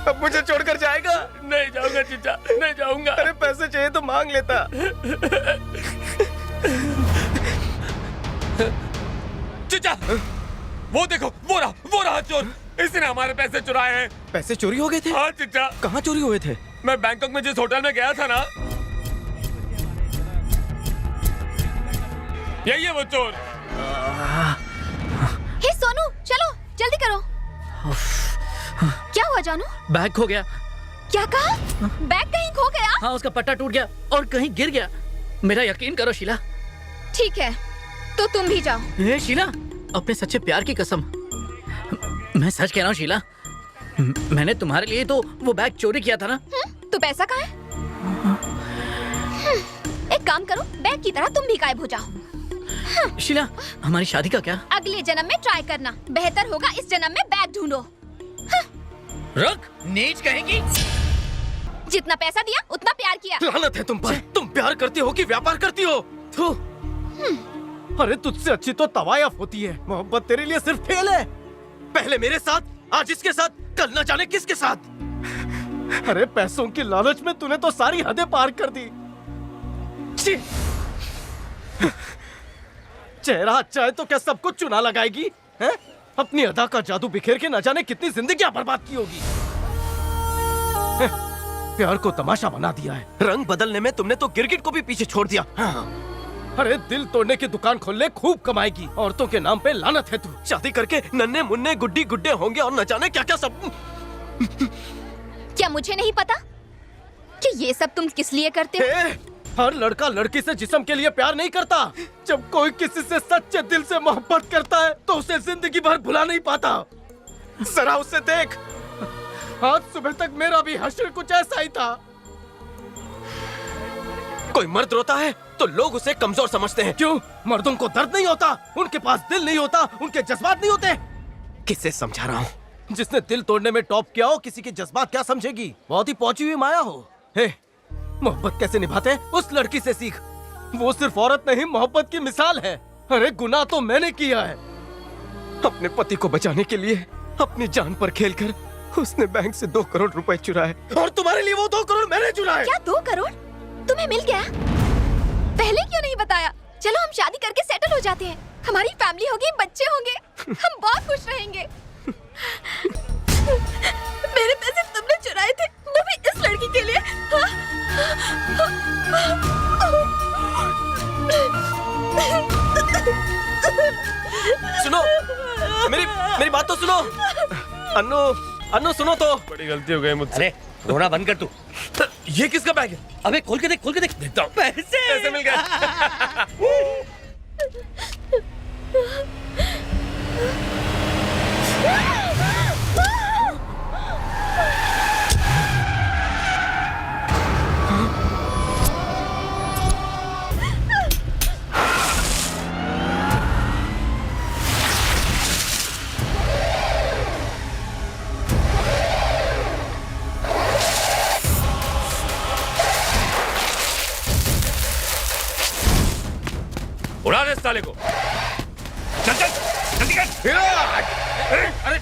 अब मुझे छोड़कर जाएगा? नहीं जाऊंगा चिचा, नहीं जाऊंगा। अरे पैसे चाहिए तो मांग लेता। चिचा वो देखो, वो रहा चोर। इसने हमारे पैसे चुराए हैं। पैसे चोरी हो गए थे? हाँ चिचा। कहाँ चोरी हुए थे? मैं बैंकॉक में जिस होटल में गया था ना, यही है वो चोर। हे सोनू चलो जल्दी करो। क्या हुआ जानू? बैग खो गया। क्या कहा? बैग कहीं खो गया? हाँ उसका पट्टा टूट गया और कहीं गिर गया। मेरा यकीन करो शीला। ठीक है तो तुम भी जाओ। हे शीला, अपने सच्चे प्यार की कसम, मैं सच कह रहा हूँ शीला, मैंने तुम्हारे लिए तो वो बैग चोरी किया था ना। तो पैसा कहाँ है? एक काम करो, बैग की तरह तुम भी गायब हो जाओ। शीला हमारी शादी का क्या? अगले जन्म में ट्राई करना, बेहतर होगा इस जन्म में बैग ढूंढो। रुक, नीच कहेंगी। जितना पैसा दिया उतना प्यार किया। लानत है तुम पर, तुम प्यार करती हो कि व्यापार करती हो? थू। अरे तुझसे अच्छी तो तवायफ होती है। मोहब्बत तेरे लिए सिर्फ फेल है। पहले मेरे साथ, आज इसके साथ, कल न जाने किसके साथ। अरे पैसों की लालच में तूने तो सारी हदें पार कर दी। चेहरा अच्छा है तो क्या सब कुछ चुना लगाएगी? हैं? अपनी अदा का जादू बिखेर के न जाने कितनी जिंदगियां बर्बाद की होगी। प्यार को तमाशा बना दिया है। रंग बदलने में तुमने तो गिरगिट को भी पीछे छोड़ दिया। हाँ। अरे दिल तोड़ने की दुकान खोल ले, खूब कमाएगी। औरतों के नाम पे लानत है तू। शादी करके नन्हे मुन्ने गुड्डी गुड्डे होंगे और न जाने क्या क्या सब। क्या मुझे नहीं पता कि ये सब तुम किस लिए करते हो? हर लड़का लड़की से जिस्म के लिए प्यार नहीं करता। जब कोई किसी से सच्चे दिल से मोहब्बत करता है तो उसे जिंदगी भर भुला नहीं पाता। जरा उसे देख, आज सुबह तक मेरा भी हश्र कुछ ऐसा ही था। कोई मर्द रोता है तो लोग उसे कमजोर समझते हैं। क्यों? मर्दों को दर्द नहीं होता, उनके पास दिल नहीं होता, उनके जज्बात नहीं होते। किससे समझा रहा हूँ? जिसने दिल तोड़ने में टॉप किया हो, किसी के जज्बात क्या समझेगी? बहुत ही पहुंची हुई माया हो। हे, मोहब्बत कैसे निभाते हैं उस लड़की से सीख। वो सिर्फ औरत नहीं, मोहब्बत की मिसाल है। अरे गुनाह तो मैंने किया है। अपने पति को बचाने के लिए अपनी जान पर खेलकर उसने बैंक से 2 करोड़ रुपए चुराए, और तुम्हारे लिए वो 2 करोड़ मैंने चुराए। क्या 2 करोड़ तुम्हें मिल गया? पहले क्यों नहीं बताया? चलो हम शादी करके सेटल हो जाते हैं, हमारी फैमिली होगी, बच्चे होंगे, हम बहुत खुश रहेंगे। मेरे पैसे तुमने चुराए थे, वो भी इस लड़की के लिए। सुनो, मेरी बात तो सुनो। अन्नू सुनो तो। बड़ी गलती हो गई मुझसे। अरे रोना बंद कर तू। ये किसका बैग है? अबे खोल के देख देखता हूँ। पैसे मिल गए। उड़ा दे इस साले को। चल चल जल्दी कर। अरे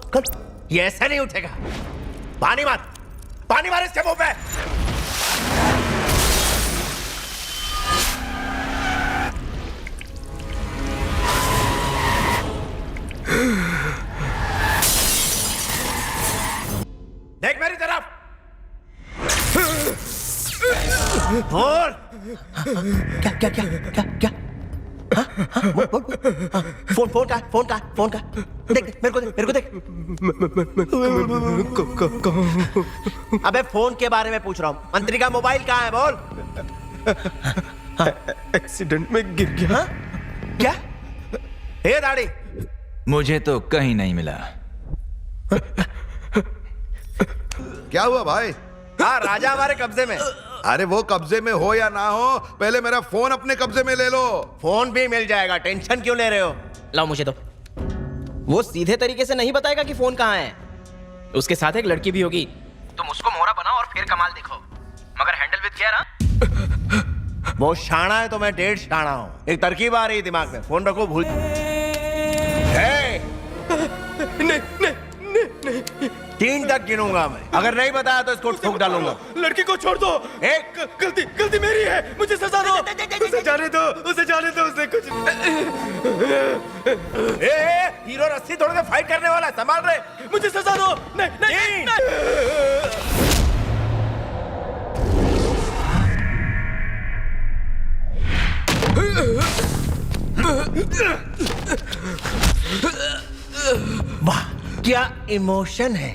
कर। ये ऐसा नहीं उठेगा। पानी मार इसके मुंह पे। देख मेरी तरफ। बोल। क्या क्या क्या क्या क्या? बोल बोल। फोन का देख मेरे को देख। अबे फोन के बारे में पूछ रहा हूँ। मंत्री का मोबाइल कहाँ है? बोल। एक्सीडेंट में गिर गया। क्या? हे दाढ़ी, मुझे तो कहीं नहीं मिला। क्या हुआ भाई? हाँ, राजा हमारे कब्जे में। अरे वो कब्जे में हो या ना हो, पहले मेरा फोन अपने कब्जे में ले लो। फोन भी मिल जाएगा, टेंशन क्यों ले रहे हो? लाओ मुझे दो। वो सीधे तरीके से नहीं बताएगा कि फोन कहाँ है। उसके साथ एक लड़की भी होगी। तुम उसको मोहरा बनाओ और फिर कमाल देखो, मगर हैंडल विद केयर। हाँ, वो शाना है तो मैं 1.5 शाना हूँ। एक तरकीब आ रही दिमाग में, फोन रखो। भूल नहीं 3 तक गिनूंगा मैं। अगर नहीं बताया तो इसको ठोक डालूंगा। लड़की को छोड़ दो। एक गलती मेरी है, मुझे सजा दो। उसे जाने दो, उसने कुछ। हीरो रस्सी तोड़ के फाइट करने वाला है, संभाल रहे। मुझे सजा दो। नहीं। वाह, क्या इमोशन है।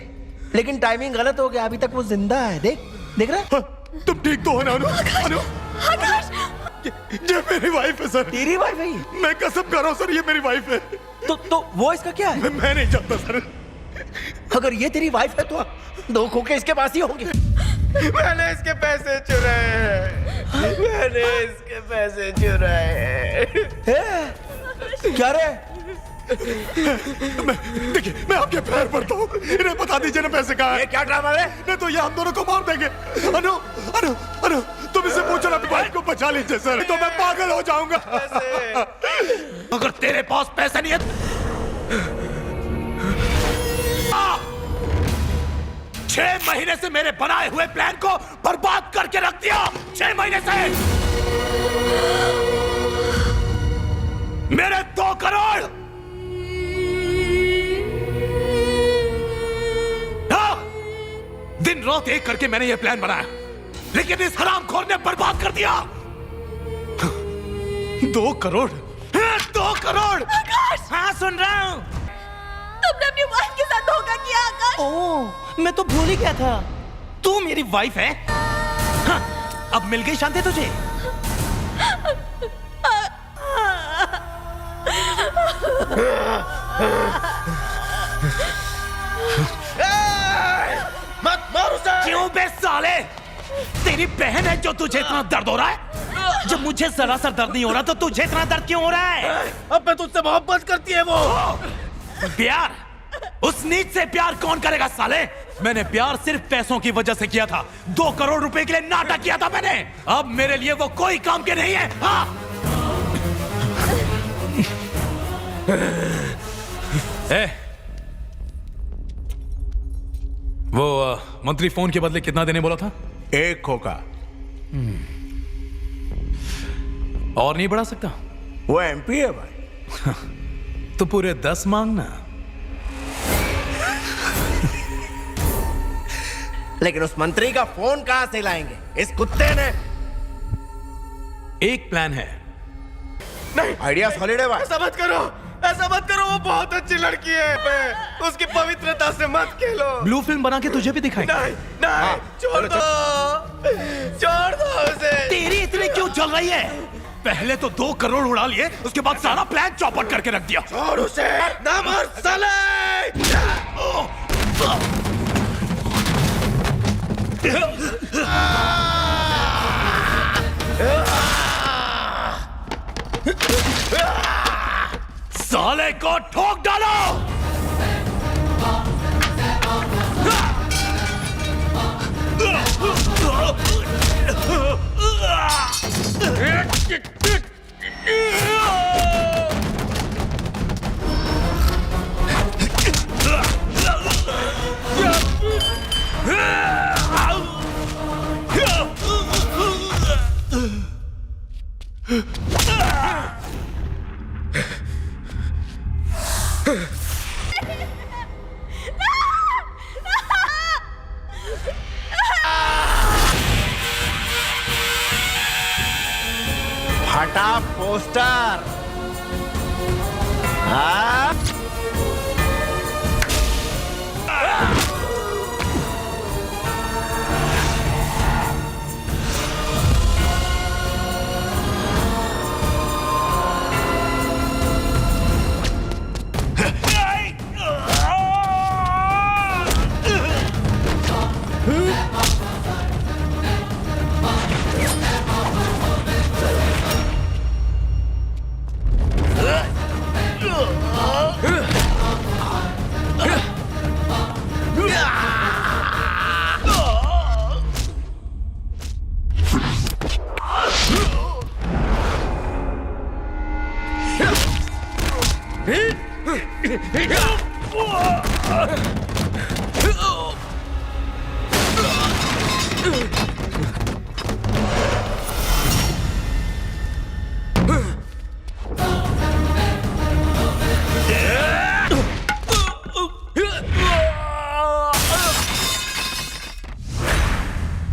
लेकिन टाइमिंग गलत हो गया, अभी तक वो जिंदा है। देख रहा? तुम ठीक तो हो ना? ये मेरी वाइफ है सर। तेरी वाइफ है ये? मैं कसम कर रहा हूँ सर, ये मेरी वाइफ है। तो वो इसका क्या है? मैं नहीं जानता सर। अगर ये तेरी वाइफ है तो 2 खोखे इसके पास ही होंगे। मैंने इसके पैसे चुराए हैं। क्या रे? देखिए, मैं आपके पैर पड़ता हूँ, इन्हें बता दीजिए ना पैसे कहाँ हैं। ये क्या ड्रामा है? नहीं तो ये हम दोनों को मार देंगे। अनु, तुम इसे पूछो ना, वाइफ को बचा लीजिए सर, तो मैं पागल हो जाऊंगा। अगर तेरे पास पैसा नहीं है 6 महीने से मेरे बनाए हुए प्लान को बर्बाद करके रख दिया। 6 महीने से मेरे 2 करोड़ दिन रात एक करके मैंने ये प्लान बनाया, लेकिन इस हरामखोर ने बर्बाद कर दिया। 2 करोड़ 2 करोड़। हाँ, सुन रहा हूँ। तुमने अपनी वाइफ के साथ धोखा किया आकाश। ओह, मैं तो भूल ही गया था। तू मेरी वाइफ है। हाँ, अब मिल गई शांति तुझे। मत मार उसे। क्यों बे साले? तेरी बहन है जो तुझे इतना दर्द हो रहा है? जब मुझे जरा सा दर्द नहीं हो रहा तो तुझे इतना दर्द क्यों हो रहा है? अब मैं तुझसे मोहब्बत करती है वो। प्यार? उस नीच से प्यार कौन करेगा साले? मैंने प्यार सिर्फ पैसों की वजह से किया था। 2 करोड़ रुपए के लिए नाटक किया था मैंने। अब मेरे लिए वो कोई काम के नहीं है। हाँ? वो मंत्री फोन के बदले कितना देने बोला था? 1 खोखा। और नहीं बढ़ा सकता? वो एमपी है भाई। तो पूरे 10 मांगना। लेकिन उस मंत्री का फोन कहां से लाएंगे? इस कुत्ते ने। एक प्लान है। नहीं, आइडिया सॉलिड है भाई। ऐसा मत करो, वो बहुत अच्छी लड़की है। उसकी पवित्रता से मत खेलो। ब्लू फिल्म बना के तुझे भी दिखाएंगे। नहीं, छोड़ दो उसे। तेरी इतनी क्यों चल रही है? पहले तो 2 करोड़ उड़ा लिए, उसके बाद सारा प्लान चौपट करके रख दिया। छोड़ उसे, ना मार साले। साले को ठोक डालो। हटा पोस्टर। हाँ?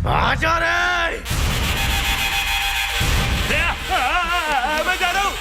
आजा रे! मैं जा रहा हूँ।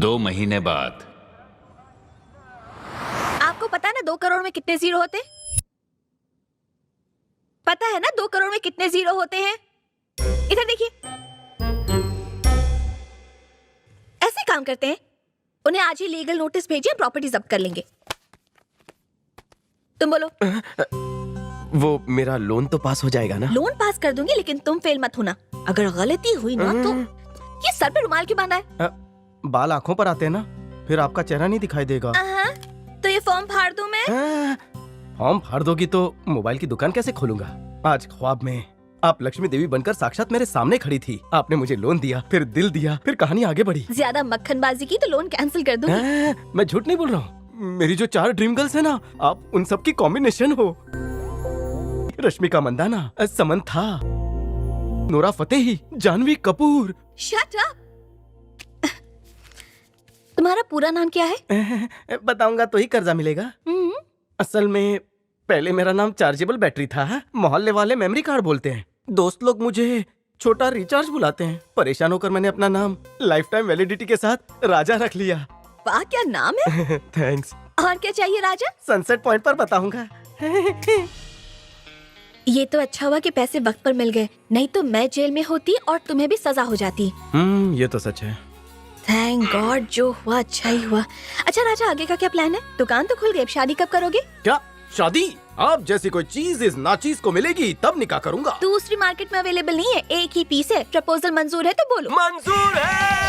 दो महीने बाद। आपको पता है ना 2 करोड़ में कितने जीरो होते? पता है ना 2 करोड़ में कितने जीरो होते हैं? इधर देखिए। ऐसे काम करते हैं। उन्हें आज ही लीगल नोटिस भेजिए, प्रॉपर्टी जब्त कर लेंगे। तुम बोलो। वो मेरा लोन तो पास हो जाएगा ना? लोन पास कर दूंगी, लेकिन तुम फेल मत होना। अगर गलती हुई ना तो ये सर पे रुमाल क्यों बांधा है? बाल आंखों पर आते हैं ना, फिर आपका चेहरा नहीं दिखाई देगा। तो ये फॉर्म फाड़ दूं मैं? फॉर्म फाड़ दोगी तो मोबाइल की दुकान कैसे खोलूंगा? आज ख्वाब में आप लक्ष्मी देवी बनकर साक्षात मेरे सामने खड़ी थी। आपने मुझे लोन दिया, फिर दिल दिया, फिर कहानी आगे बढ़ी। ज्यादा मक्खनबाजी की तो लोन कैंसिल कर दूंगी। मैं झूठ नहीं बोल रहा हूँ। मेरी जो 4 ड्रीम गर्ल्स है ना, आप उन सब की कॉम्बिनेशन हो। Rashmika Mandanna, Samantha, Nora Fatehi, Janhvi Kapoor. Shut up. तुम्हारा पूरा नाम क्या है? बताऊंगा तो ही कर्जा मिलेगा। असल में पहले मेरा नाम चार्जेबल बैटरी था। मोहल्ले वाले मेमोरी कार्ड बोलते हैं। दोस्त लोग मुझे छोटा रिचार्ज बुलाते हैं। परेशान होकर मैंने अपना नाम लाइफ टाइम वैलिडिटी के साथ राजा रख लिया। वाह, क्या नाम है। थैंक्स। और क्या चाहिए राजा? सनसेट पॉइंट पर बताऊंगा। ये तो अच्छा हुआ कि पैसे वक्त पर मिल गए, नहीं तो मैं जेल में होती और तुम्हें भी सजा हो जाती। ये तो सच है। थैंक गॉड, जो हुआ अच्छा ही हुआ। अच्छा राजा, आगे का क्या प्लान है? दुकान तो खुल गई, अब शादी कब करोगे? क्या शादी? आप जैसी कोई चीज इस नाचीज को मिलेगी तब निकाह करूंगा। दूसरी मार्केट में अवेलेबल नहीं है, एक ही पीस है। प्रपोजल मंजूर है तो बोलो। मंजूर है।